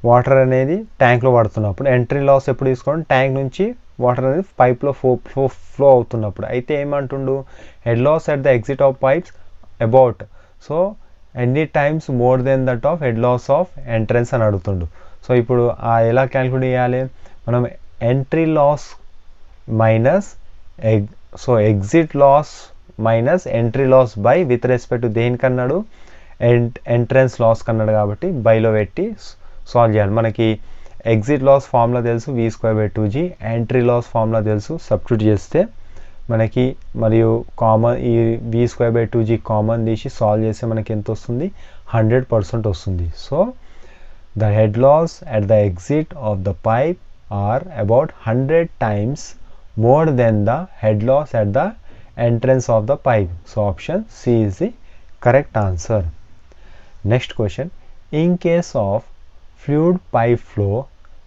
water అనేది ట్యాంక్లో పడుతున్నప్పుడు, entry loss ఎప్పుడు తీసుకుంటాం ట్యాంక్ నుంచి వాటర్ అనేది పైప్లో ఫ్లో అవుతున్నప్పుడు. అయితే ఏమంటుండు head loss at the exit of pipes about, so any times more than that of head loss of entrance అని అడుగుతుండు. సో ఇప్పుడు ఎలా క్యాలిక్యులేట్ చేయాలి మనం, entry loss minus exit loss minus entry loss by with respect దేనికన్నాడు entrance loss కన్నాడు కాబట్టి బైలో పెట్టి సాల్వ్ చేయాలి. మనకి ఎగ్జిట్ లాస్ ఫార్ములా తెలుసు v²/2g, ఎంట్రీ లాస్ ఫార్ములా తెలుసు, సబ్స్టిట్యూట్ చేస్తే మనకి మరియు కామన్ ఈ v²/2g కామన్ తీసి సాల్వ్ చేస్తే మనకి ఎంత వస్తుంది 100% వస్తుంది. So the head loss at the exit of the pipe are about 100 times more than the head loss at the entrance of the pipe. So option C is the correct answer. Next question, in case of fluid pipe flow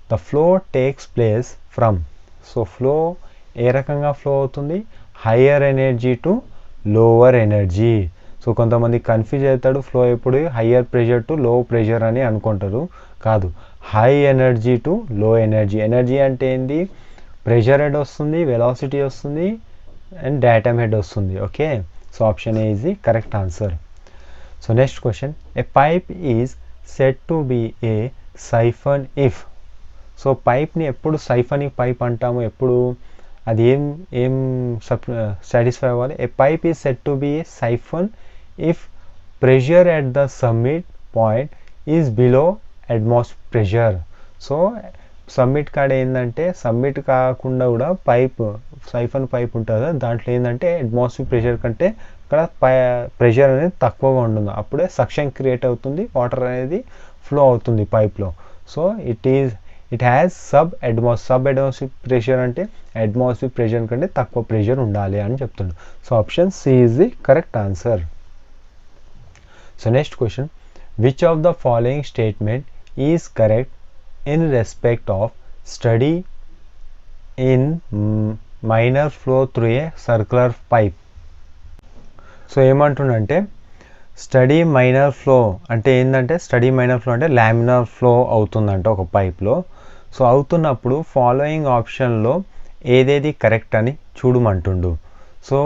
the flow takes place from. So flow ఏ రకంగా flow అవుతుంది higher energy to lower energy. So కొంతమంది confuse అవుతాడు flow ఎప్పుడు higher pressure to లో pressure అని అనుకుంటారు. కాదు, high energy to low energy. Energy అంటే ఏంది ప్రెషర్ హెడ్ వస్తుంది, వెలాసిటీ వస్తుంది అండ్ డయాటమ్ హెడ్ వస్తుంది. Okay, so option A is the correct answer. So next question, a pipe is said to be a siphon if. So పైప్ని ఎప్పుడు siphonic pipe అంటాము, ఎప్పుడు అది ఏం సాటిస్ఫై అవ్వాలి. A pipe is said to be a siphon if pressure at the summit point is below atmosphere pressure. So summit కాడ ఏంటంటే summit కాకుండా కూడా పైప్ సైఫన్ పైప్ ఉంటుంది, దాంట్లో ఏంటంటే అట్మాస్ఫియర్ ప్రెషర్ కంటే ఇక్కడ ప్రెషర్ అనేది తక్కువగా ఉంటుంది, అప్పుడే సక్షన్ క్రియేట్ అవుతుంది, వాటర్ అనేది ఫ్లో అవుతుంది పైప్లో. So it has sub atmosphere pressure అంటే అట్మాస్ఫియర్ ప్రెషర్ కంటే తక్కువ ప్రెషర్ ఉండాలి అని చెప్తుండు. So option C is the correct answer. So next question, which of the following statement is correct in respect of steady in minor flow through a circular pipe. So ఏమంటుండంటే steady minor flow అంటే ఏంటంటే steady minor flow అంటే laminar flow అవుతుందంట ఒక పైప్లో. So అవుతున్నప్పుడు following ఆప్షన్లో ఏదేది correct అని చూడమంటుండు. So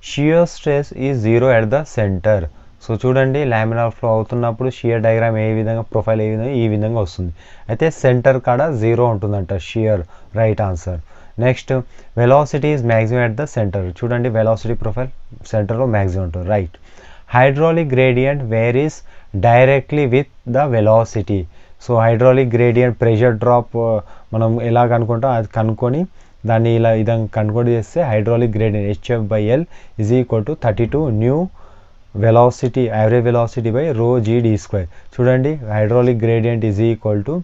shear stress is 0 at the centre. So చూడండి లామినార్ ఫ్లో అవుతున్నప్పుడు షియర్ డయాగ్రామ్ ఏ విధంగా ప్రొఫైల్ ఏ విధంగా ఈ విధంగా వస్తుంది, అయితే సెంటర్ కాడ 0 ఉంటుందంట shear, right answer. Next velocity is maximum at the centre. చూడండి వెలాసిటీ ప్రొఫైల్ సెంటర్లో మ్యాక్సిమం ఉంటుంది, right. Hydraulic gradient varies directly with the velocity. So hydraulic gradient pressure drop మనం ఎలా కనుక్కుంటాం అది కనుక్కొని దాన్ని ఇలా విధంగా కనుక్కొని చేస్తే hydraulic gradient HF/L is equal to 32 mu velocity average velocity by ρg_d². చూడండి hydraulic gradient is equal to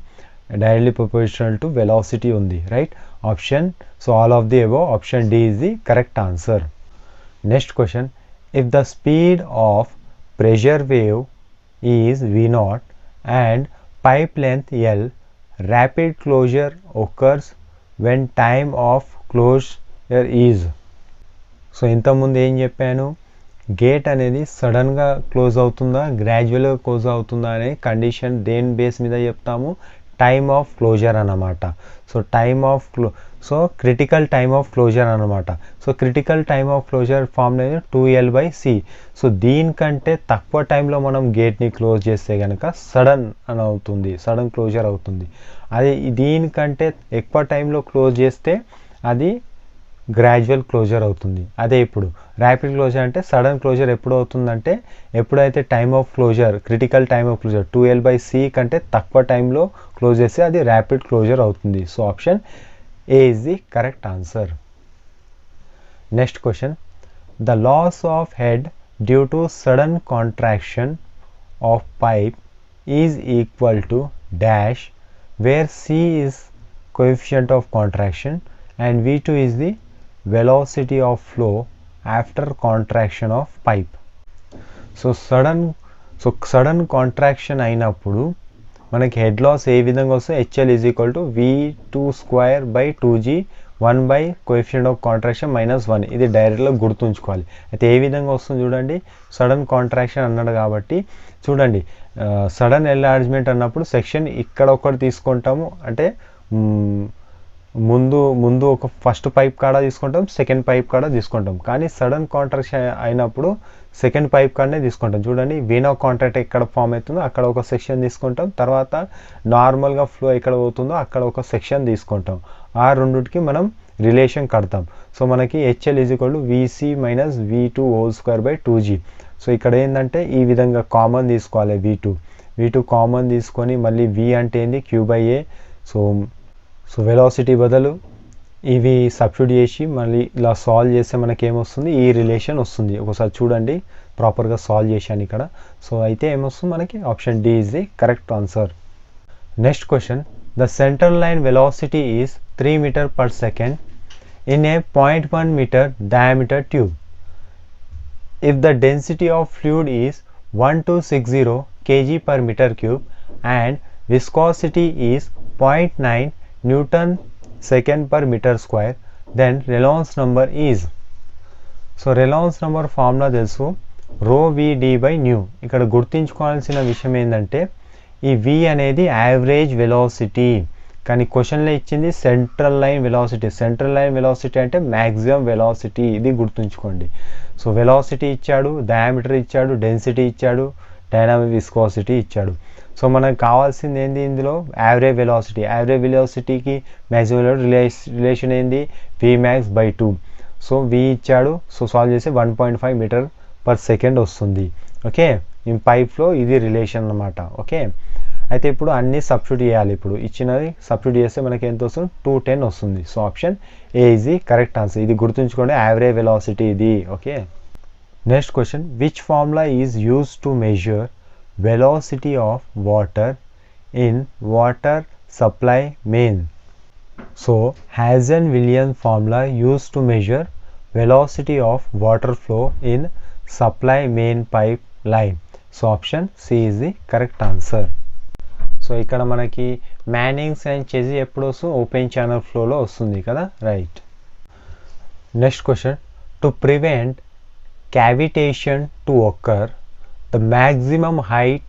directly proportional to velocity ఉంది, right. Option so all of the above, option D is the correct answer. Next question, if the speed of pressure wave is V0 and pipe length L, rapid closure occurs when time of closure is. So ఇంతకుముందు ఏం చెప్పాను, gate అనేది సడన్గా close అవుతుందా గ్రాడ్యువల్గా close అవుతుందా అనే condition దేని బేస్ మీద చెప్తాము, టైమ్ ఆఫ్ క్లోజర్ అన్నమాట. So time of so critical time of closure అనమాట. So critical time of closure form అనేది 2L/C. సో దీనికంటే తక్కువ టైంలో మనం గేట్ని క్లోజ్ చేస్తే కనుక సడన్ అని అవుతుంది, సడన్ క్లోజర్ అవుతుంది. అది దీనికంటే ఎక్కువ టైంలో క్లోజ్ చేస్తే అది గ్రాడ్యువల్ క్లోజర్ అవుతుంది. అదే ఇప్పుడు ర్యాపిడ్ క్లోజర్ అంటే సడన్ క్లోజర్ ఎప్పుడు అవుతుందంటే ఎప్పుడైతే time of closure critical time of closure 2L/C కంటే తక్కువ టైంలో క్లోజ్ చేస్తే అది ర్యాపిడ్ క్లోజర్ అవుతుంది. So option A is the correct answer. Next question. The loss of head due to sudden contraction of pipe is equal to dash, where C is coefficient of contraction and V2 is the velocity of flow after contraction of pipe. So sudden contraction అయినప్పుడు మనకి head loss ఏ విధంగా వస్తే HL is equal to V2²/2G 1 coefficient of contraction -1. ఇది డైరెక్ట్గా గుర్తుంచుకోవాలి. అయితే ఏ విధంగా వస్తుంది చూడండి, సడన్ కాంట్రాక్షన్ అన్నాడు కాబట్టి చూడండి, సడన్ ఎన్లార్జ్మెంట్ అన్నప్పుడు సెక్షన్ ఇక్కడ ఒకటి తీసుకుంటాము, అంటే ముందు ఒక ఫస్ట్ పైప్ కాడ తీసుకుంటాం, సెకండ్ పైప్ కాడ తీసుకుంటాం. కానీ సడన్ కాంట్రాక్షన్ అయినప్పుడు సెకండ్ పైప్ కాడనే తీసుకుంటాం. చూడండి, వీనో కాంట్రాక్ట్ ఎక్కడ ఫామ్ అవుతుందో అక్కడ ఒక సెక్షన్ తీసుకుంటాం, తర్వాత నార్మల్గా ఫ్లో ఎక్కడ పోతుందో అక్కడ ఒక సెక్షన్ తీసుకుంటాం. ఆ రెండుకి మనం రిలేషన్ కడతాం. సో మనకి HL is equal to VC - V2²/2G. So ఇక్కడ ఏంటంటే ఈ విధంగా కామన్ తీసుకోవాలి, V2 కామన్ తీసుకొని మళ్ళీ V అంటే ఏంది Q/A. సో వెలాసిటీ బదులు ఇవి సబ్స్టిట్యూట్ చేసి మళ్ళీ ఇలా సాల్వ్ చేస్తే మనకి ఏమొస్తుంది, ఈ రిలేషన్ వస్తుంది. ఒకసారి చూడండి, ప్రాపర్గా సాల్వ్ చేశాను ఇక్కడ. సో అయితే ఏమొస్తుంది మనకి, option D is the correct answer. Next question. The central line velocity is 3 m/s in a 0.1 meter diameter tube. If the density of fluid is 1260 kg/m³ and viscosity is 0.9 Newton/second/meter², then Reynolds number is. So Reynolds number formula తెలుసు, ρVD/nu. ఇక్కడ గుర్తుంచుకోవాల్సిన విషయం ఏంటంటే ఈ V అనేది average velocity, కానీ క్వశ్చన్లో ఇచ్చింది central line velocity. Central line velocity అంటే మ్యాక్సిమం వెలాసిటీ, ఇది గుర్తుంచుకోండి. సో వెలాసిటీ ఇచ్చాడు, డయామీటర్ ఇచ్చాడు, డెన్సిటీ ఇచ్చాడు, డైనామిక్ విస్కాసిటీ ఇచ్చాడు. సో మనకు కావాల్సింది ఏంది ఇందులో, యావరేజ్ వెలాసిటీ. యావరేజ్ వెలాసిటీకి మ్యాక్సిమం రిలేషన్ ఏంది, Vmax/2. సో V ఇచ్చాడు, సో సాల్వ్ చేస్తే 1.5 m/s వస్తుంది. ఓకే, ఈ పైప్లో ఇది రిలేషన్ అన్నమాట. ఓకే, అయితే ఇప్పుడు అన్నీ సబ్స్టిట్యూట్ చేయాలి. ఇప్పుడు ఇచ్చినది సబ్స్టిట్యూట్ చేస్తే మనకి ఎంత వస్తుంది, 210 వస్తుంది. So option A is the correct answer. ఇది గుర్తుంచుకోండి, యావరేజ్ వెలాసిటీ ఇది. Okay, next question. Which formula is used to measure velocity of water in water supply main? So Hazen-Williams formula used to measure velocity of water flow in supply main pipeline. So option C is the correct answer. So ఇక్కడ మనకి మ్యానింగ్స్ and చెజీ ఎప్పుడు వస్తుంది, open channel ఫ్లోలో వస్తుంది కదా, right. Next question. To prevent cavitation to occur, the maximum height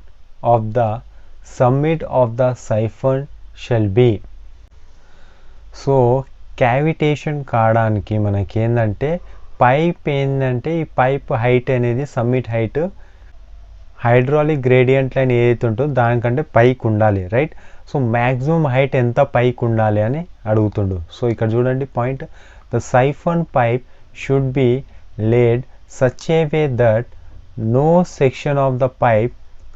of the summit of the siphon shall be. So cavitation కావడానికి మనకి ఏంటంటే పైప్ ఏంటంటే ఈ పైప్ హైట్ అనేది summit height hydraulic gradient line ఏదైతే ఉంటుందో దానికంటే పైకి ఉండాలి, రైట్. సో మ్యాక్సిమం హైట్ ఎంత పైకి ఉండాలి అని అడుగుతుండు. సో ఇక్కడ చూడండి point, the siphon pipe should be laid such a way that no section of the pipe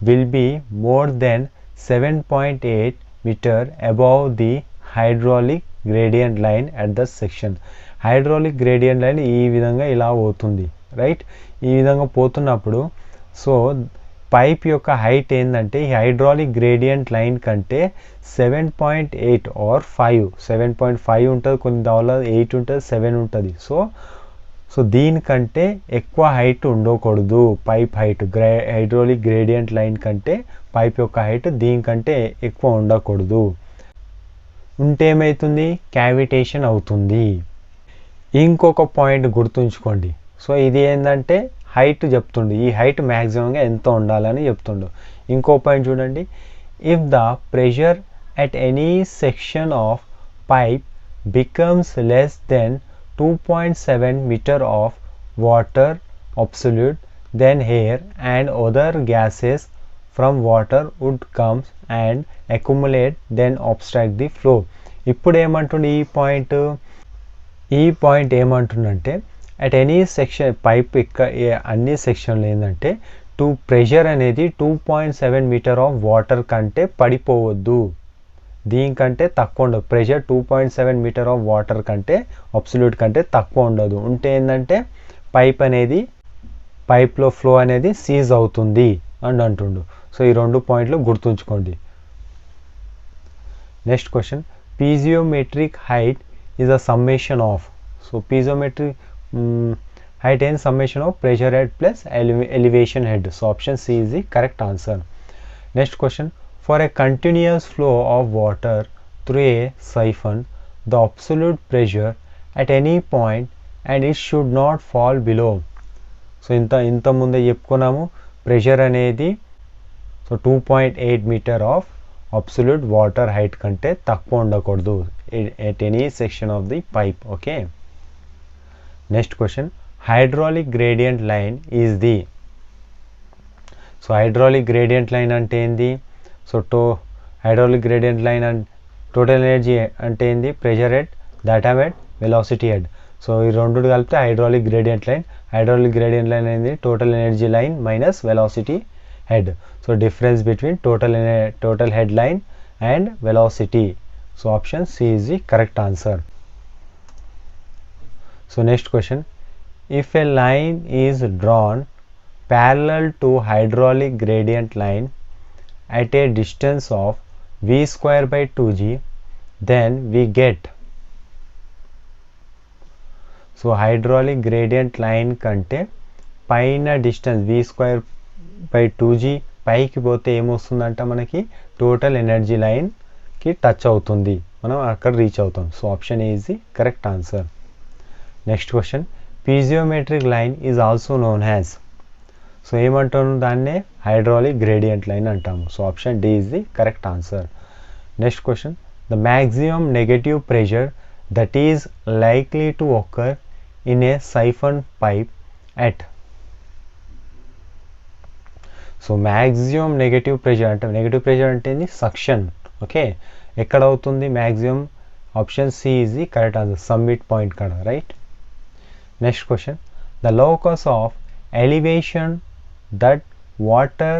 will be more than 7.8 meter above the hydraulic gradient line at the section. hydraulic gradient line ఈ విధంగా ఇలా పోతుంది, right. ఈ విధంగా పోతున్నప్పుడు so pipe యొక్క height ఏంటంటే ఈ హైడ్రాలిక్ గ్రేడియంట్ లైన్ కంటే 7.8 or 5 7.5 ఉంటుంది, కొన్ని దానిలో 8 ఉంటుంది, 7 ఉంటుంది. సో సో దీనికంటే ఎక్కువ హైట్ ఉండకూడదు pipe height, hydraulic gradient line కంటే పైప్ యొక్క హైట్ దీనికంటే ఎక్కువ ఉండకూడదు. ఉంటే ఏమవుతుంది, క్యావిటేషన్ అవుతుంది. ఇంకొక పాయింట్ గుర్తుంచుకోండి. సో ఇది ఏంటంటే హైట్ చెప్తుండు, ఈ హైట్ మ్యాక్సిమంగా ఎంత ఉండాలని చెప్తుండు. ఇంకో పాయింట్ చూడండి, if the pressure at any section of pipe becomes less than 2.7 meter of water absolute, then air and other gases from water would come and accumulate, then obstruct the flow. ఇప్పుడు ఏమంటుండే ఈ point ఏమంటుండంటే at any section pipe అన్ని సెక్షన్లు ఏంటంటే pressure అనేది 2.7 metre of water కంటే పడిపోవద్దు, దీనికంటే తక్కువ ఉండదు. ప్రెషర్ 2.7 మీటర్ ఆఫ్ వాటర్ కంటే అబ్సల్యూట్ కంటే తక్కువ ఉండదు. ఉంటే ఏంటంటే పైప్లో ఫ్లో అనేది సీజ్ అవుతుంది అని అంటుండు. సో ఈ 2 పాయింట్లు గుర్తుంచుకోండి. Next question, piezometric height is a summation of. So piezometric height ఏంది, summation of pressure head plus elevation head. So option C is the correct answer. Next question, for a continuous flow of water through a siphon, the absolute pressure at any point and it should not fall below. So ఇంత ముందే చెప్పుకున్నాము, pressure అనేది 2.8 metre of absolute water height కంటే తక్కువ ఉండకూడదు at any section of the pipe. Okay. Next question, hydraulic gradient line is the. So hydraulic gradient line అంటే ఏంది, so hydraulic gradient line and total energy అంటే ఏంది, pressure head, dynamic head, velocity head. So ఈ రెండు కలిపితే hydraulic gradient line. Hydraulic gradient line అనేది total energy line minus velocity head. So difference between total head line and velocity. So option C is the correct answer. So next question, if a line is drawn parallel to hydraulic gradient line at a distance of v square by 2g, then we get. So hydraulic gradient line కంటే పైన distance v square by 2g పైకి పోతే ఏమొస్తుందంట, మనకి total energy లైన్కి touch అవుతుంది, మనం అక్కడ reach అవుతాం. So option A is the correct answer. Next question, piezometric line is also known as. So ఏమంటాము, దాన్నే హైడ్రాలిక్ గ్రేడియంట్ లైన్ అంటాము. So option D is the correct answer. Next question, the maximum negative pressure that is likely to occur in a siphon pipe at. So maximum negative pressure అంటే ఏంది, suction. Okay, ఎక్కడ అవుతుంది maximum, option C is the correct answer, summit point కాడ, right. Next question, the locus of elevation that water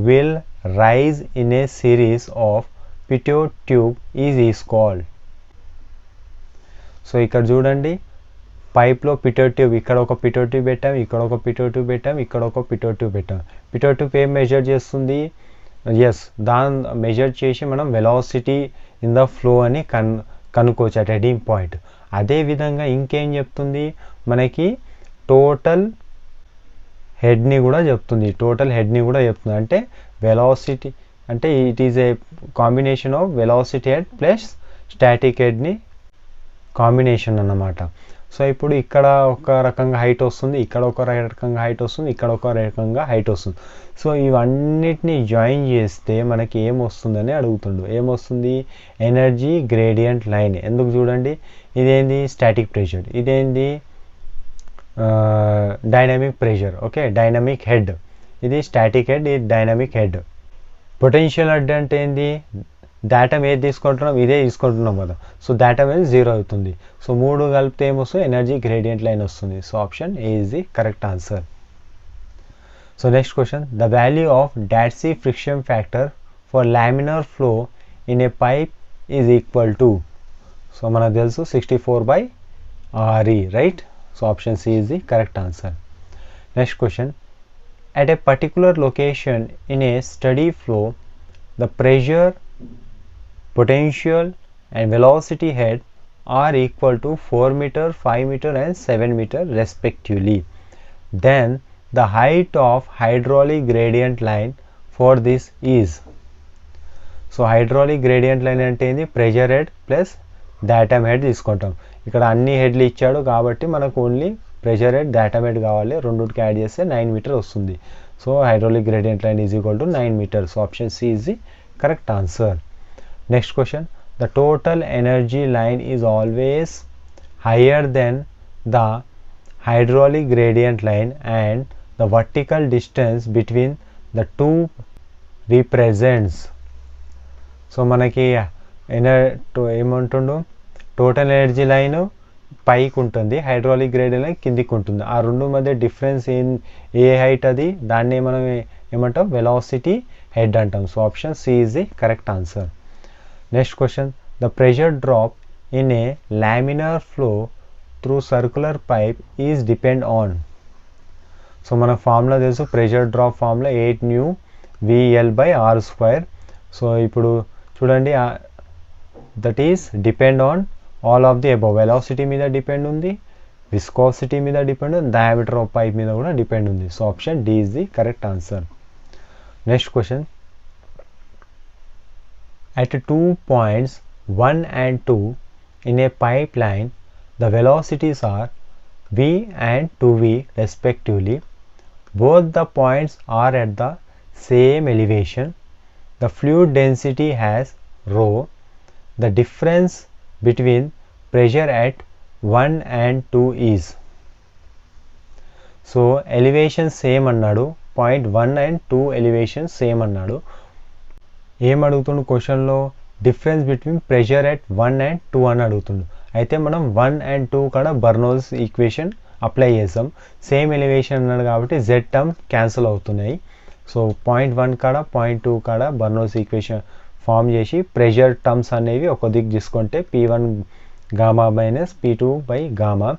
will rise in a series of pitot tube is called. So ఇక్కడ చూడండి, పైప్లో pitot tube, ఇక్కడ ఒక pitot tube పెట్టాం, ఇక్కడ ఒక pitot tube పెట్టాం, ఇక్కడ ఒక పిటోట్ ట్యూబ్ పెట్టాం. పిటోట్ ట్యూబ్ ఏం మెజర్ చేస్తుంది, దాన్ని మెజర్ చేసి మనం వెలాసిటీ ఇన్ ద ఫ్లో అని కనుక్కోవచ్చు అట్ హెడింగ్ పాయింట్. అదేవిధంగా ఇంకేం చెప్తుంది, మనకి టోటల్ హెడ్ని కూడా చెప్తుంది, అంటే వెలాసిటీ అంటే it is a combination of velocity head plus static హెడ్ని కాంబినేషన్ అన్నమాట. సో ఇప్పుడు ఇక్కడ ఒక రకంగా హైట్ వస్తుంది, ఇక్కడ ఒక రకంగా హైట్ వస్తుంది, ఇక్కడ ఒక రకంగా హైట్ వస్తుంది. సో ఇవన్నిటిని జాయిన్ చేస్తే మనకి ఏమొస్తుందని అడుగుతుండు. ఏమొస్తుంది, ఎనర్జీ గ్రేడియంట్ లైన్. ఎందుకు చూడండి, ఇదేంది స్టాటిక్ ప్రెషర్, ఇదేంది dynamic pressure. Okay, dynamic head, ఇది స్టాటిక్ హెడ్, ఇది డైనమిక్ హెడ్. పొటెన్షియల్ హెడ్ అంటే ఏంది, దాటం ఏది తీసుకుంటున్నాం, ఇదే తీసుకుంటున్నాం కదా. సో దాటం అనేది 0 అవుతుంది. సో 3 కలిపితే ఏమొస్తుంది, ఎనర్జీ గ్రేడియంట్ లైన్ వస్తుంది. So option A is the correct answer. So next question, the value of DYSY friction factor for laminar flow in a pipe is equal to. So మనకు తెలుసు 64/RE, right. So option C is the correct answer. Next question, at a particular location in a steady flow, the pressure, potential and velocity head are equal to 4 meter, 5 meter and 7 meter respectively. Then the height of hydraulic gradient line for this is. So hydraulic gradient line అంటే ఏంది, pressure head plus datum head తీసుకుంటాం. ఇక్కడ అన్ని హెడ్లు ఇచ్చాడు కాబట్టి మనకు only pressure head datum head కావాలి, రెండుకి యాడ్ చేస్తే 9 మీటర్ వస్తుంది. So hydraulic gradient line is equal to 9 meters. Option C is the correct answer. Next question, the total energy line is always higher than the hydraulic gradient line and the vertical distance between the two represents. So మనకి ఏమంటుండు, total energy line పైకి ఉంటుంది, hydraulic gradient line కిందికి ఉంటుంది. ఆ రెండు మధ్య difference ఏ height అది, దాన్ని మనం ఏమంటాం, వెలాసిటీ హెడ్ అంటాం. So option C is the correct answer. Next question, the pressure drop in a laminar flow through circular pipe is depend on. So మన ఫార్ములా తెలుసు, pressure drop formula 8 nu VL/r². So ఇప్పుడు చూడండి, that is depend on all of the above. Velocity మీద depend ఉంది, viscosity మీద depend ఉంది, diameter of pipe మీద కూడా డిపెండ్ ఉంది. So option D is the correct answer. Next question, at 2 points 1 and 2 in a pipeline, the velocities are v and 2v respectively. Both the points are at the same elevation. The fluid density has rho. The difference between pressure at 1 and 2 is. So elevation same అన్నాడు, point 1 and 2 elevation same అన్నాడు. ఏం అడుగుతుండు క్వశ్చన్లో, difference between pressure at 1 and 2 అని అడుగుతుండు. అయితే మనం 1 and 2 కాడ బర్నౌల్స్ ఈక్వేషన్ అప్లై చేస్తాం. సేమ్ ఎలివేషన్ అన్నాడు కాబట్టి జెడ్ టర్మ్ క్యాన్సిల్ అవుతున్నాయి. సో పాయింట్ 1 కాడ పాయింట్ 2 కాడ బర్నౌల్స్ ఈక్వేషన్ ఫామ్ చేసి ప్రెషర్ టర్మ్స్ అనేవి ఒక దిక్కు తీసుకుంటే P1 gamma minus P2 by gamma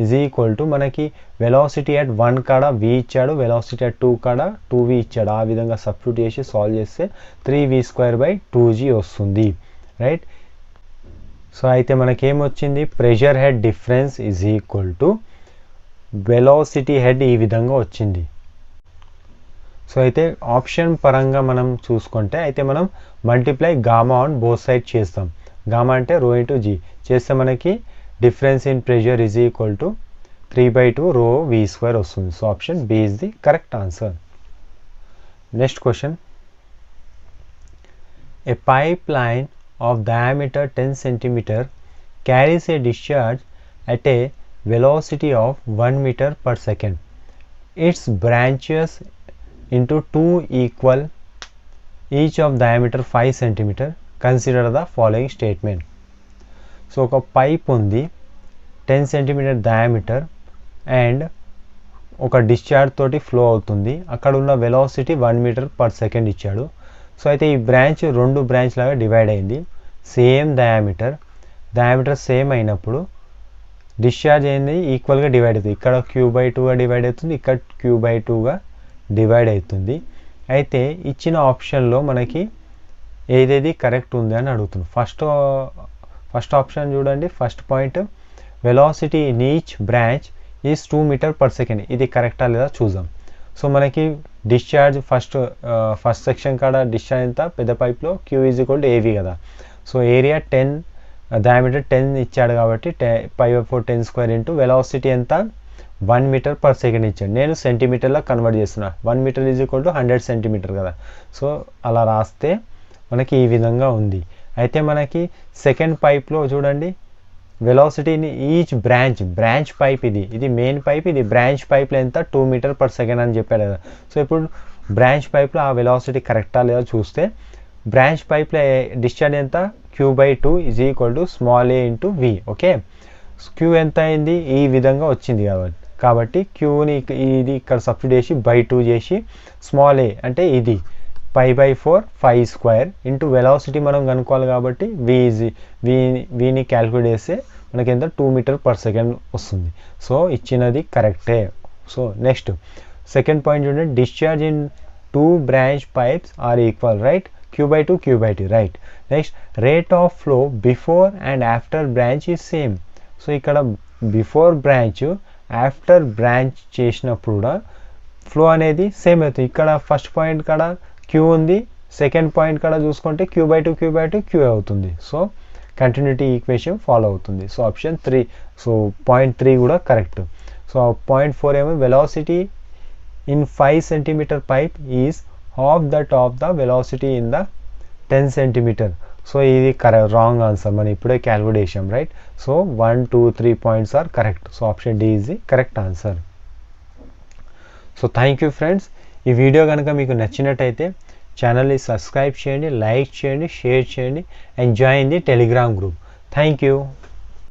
is equal to మనకి వెలాసిటీ అట్ 1 కాడ v ఇచ్చాడు, వెలాసిటీ అట్ 2 కాడ 2v ఇచ్చాడు. ఆ విధంగా సబ్స్టిట్యూట్ చేసి సాల్వ్ చేస్తే 3v²/2g వస్తుంది, రైట్. సో అయితే మనకేమొచ్చింది, pressure head difference is equal to velocity head ఈ విధంగా వచ్చింది. సో అయితే ఆప్షన్ పరంగా మనం చూసుకుంటే అయితే మనం multiply gamma on both side చేస్తాం. గామా అంటే రో ఇంటూ జీ చేస్తే మనకి difference in pressure is equal to 3/2 rho v² వస్తుంది. So option B is the correct answer. Next question, a pipe line of diameter 10 cm carries a discharge at a velocity of 1 meter per second. Its branches into 2 equal, each of diameter 5 cm. Consider the following statement. So ఒక pipe ఉంది 10 cm diameter and ఒక discharge తోటి flow అవుతుంది. అక్కడ ఉన్న velocity 1 metre per second ఇచ్చాడు. So అయితే ఈ బ్రాంచ్ 2 బ్రాంచ్ లాగా డివైడ్ అయింది. సేమ్ డయామీటర్ సేమ్ అయినప్పుడు డిశ్చార్జ్ అయింది ఈక్వల్గా డివైడ్ అవుతుంది. ఇక్కడ Q/2గా డివైడ్ అవుతుంది, ఇక్కడ Q/2గా డివైడ్ అవుతుంది. అయితే ఇచ్చిన ఆప్షన్లో మనకి ఏదేది కరెక్ట్ ఉంది అని అడుగుతుంది. ఫస్ట్ ఆప్షన్ చూడండి, first point velocity in each branch is 2 meter per second. ఇది కరెక్టా లేదా చూద్దాం. సో మనకి డిశ్చార్జ్ ఫస్ట్ సెక్షన్ కాడ డిశ్చార్జ్ ఎంత, పెద్ద పైప్లో Q is equal to AV కదా. సో ఏరియా 10, డయామీటర్ 10 ఇచ్చాడు కాబట్టి 5/4 10² ఇంటూ వెలాసిటీ ఎంత 1 మీటర్ పర్ సెకండ్ ఇచ్చాడు. నేను సెంటీమీటర్లో కన్వర్ట్ చేస్తున్నా. 1 meter is equal to 100 centimeter కదా. సో అలా రాస్తే మనకి ఈ విధంగా ఉంది. అయితే మనకి సెకండ్ పైప్లో చూడండి వెలాసిటీని ఈచ్ బ్రాంచ్ పైప్, ఇది మెయిన్ పైప్, ఇది బ్రాంచ్ పైప్లో ఎంత 2 మీటర్ పర్ సెకండ్ అని చెప్పాడు కదా. సో ఇప్పుడు బ్రాంచ్ పైప్లో ఆ వెలాసిటీ కరెక్టా లేదా చూస్తే బ్రాంచ్ పైప్లో డిశ్చార్జ్ ఎంత Q/2 is equal to small a into v. Okay, Q ఎంత అయింది ఈ విధంగా వచ్చింది కాబట్టి Qని ఇది ఇక్కడ సబ్స్టిట్యూట్ చేసి /2 చేసి స్మాల్ a అంటే ఇది π/4 5² ఇంటూ వెలాసిటీ మనం కనుక్కోవాలి కాబట్టి వీని క్యాల్కులేట్ చేస్తే మనకి ఎంత 2 మీటర్ పర్ సెకండ్ వస్తుంది. సో ఇచ్చినది కరెక్టే. సో నెక్స్ట్ సెకండ్ పాయింట్ చూడండి, discharge in 2 branch pipes are equal, right. Q/2 right. Next rate of flow before and after branch is same. So ఇక్కడ బిఫోర్ బ్రాంచ్ ఆఫ్టర్ బ్రాంచ్ చేసినప్పుడు కూడా flow అనేది same అవుతుంది. ఇక్కడ first point కాడ Q ఉంది, second point కాడ చూసుకుంటే Q/2 అవుతుంది. సో కంటిన్యూటీ ఈక్వేషన్ ఫాలో అవుతుంది. సో ఆప్షన్ 3, సో పాయింట్ 3 కూడా కరెక్ట్. సో పాయింట్ 4 ఏమో velocity in 5 cm pipe is half that of the velocity in the 10 cm. So ఇది wrong answer, మనం ఇప్పుడే క్యాల్కులేట్ చేసాం, right. So 1, 2, 3 points are correct. So option D is the correct answer. So thank you friends. ఈ video కనుక మీకు నచ్చినట్టయితే ఛానల్ని subscribe చేయండి, లైక్ చేయండి, షేర్ చేయండి and join the Telegram group. Thank you.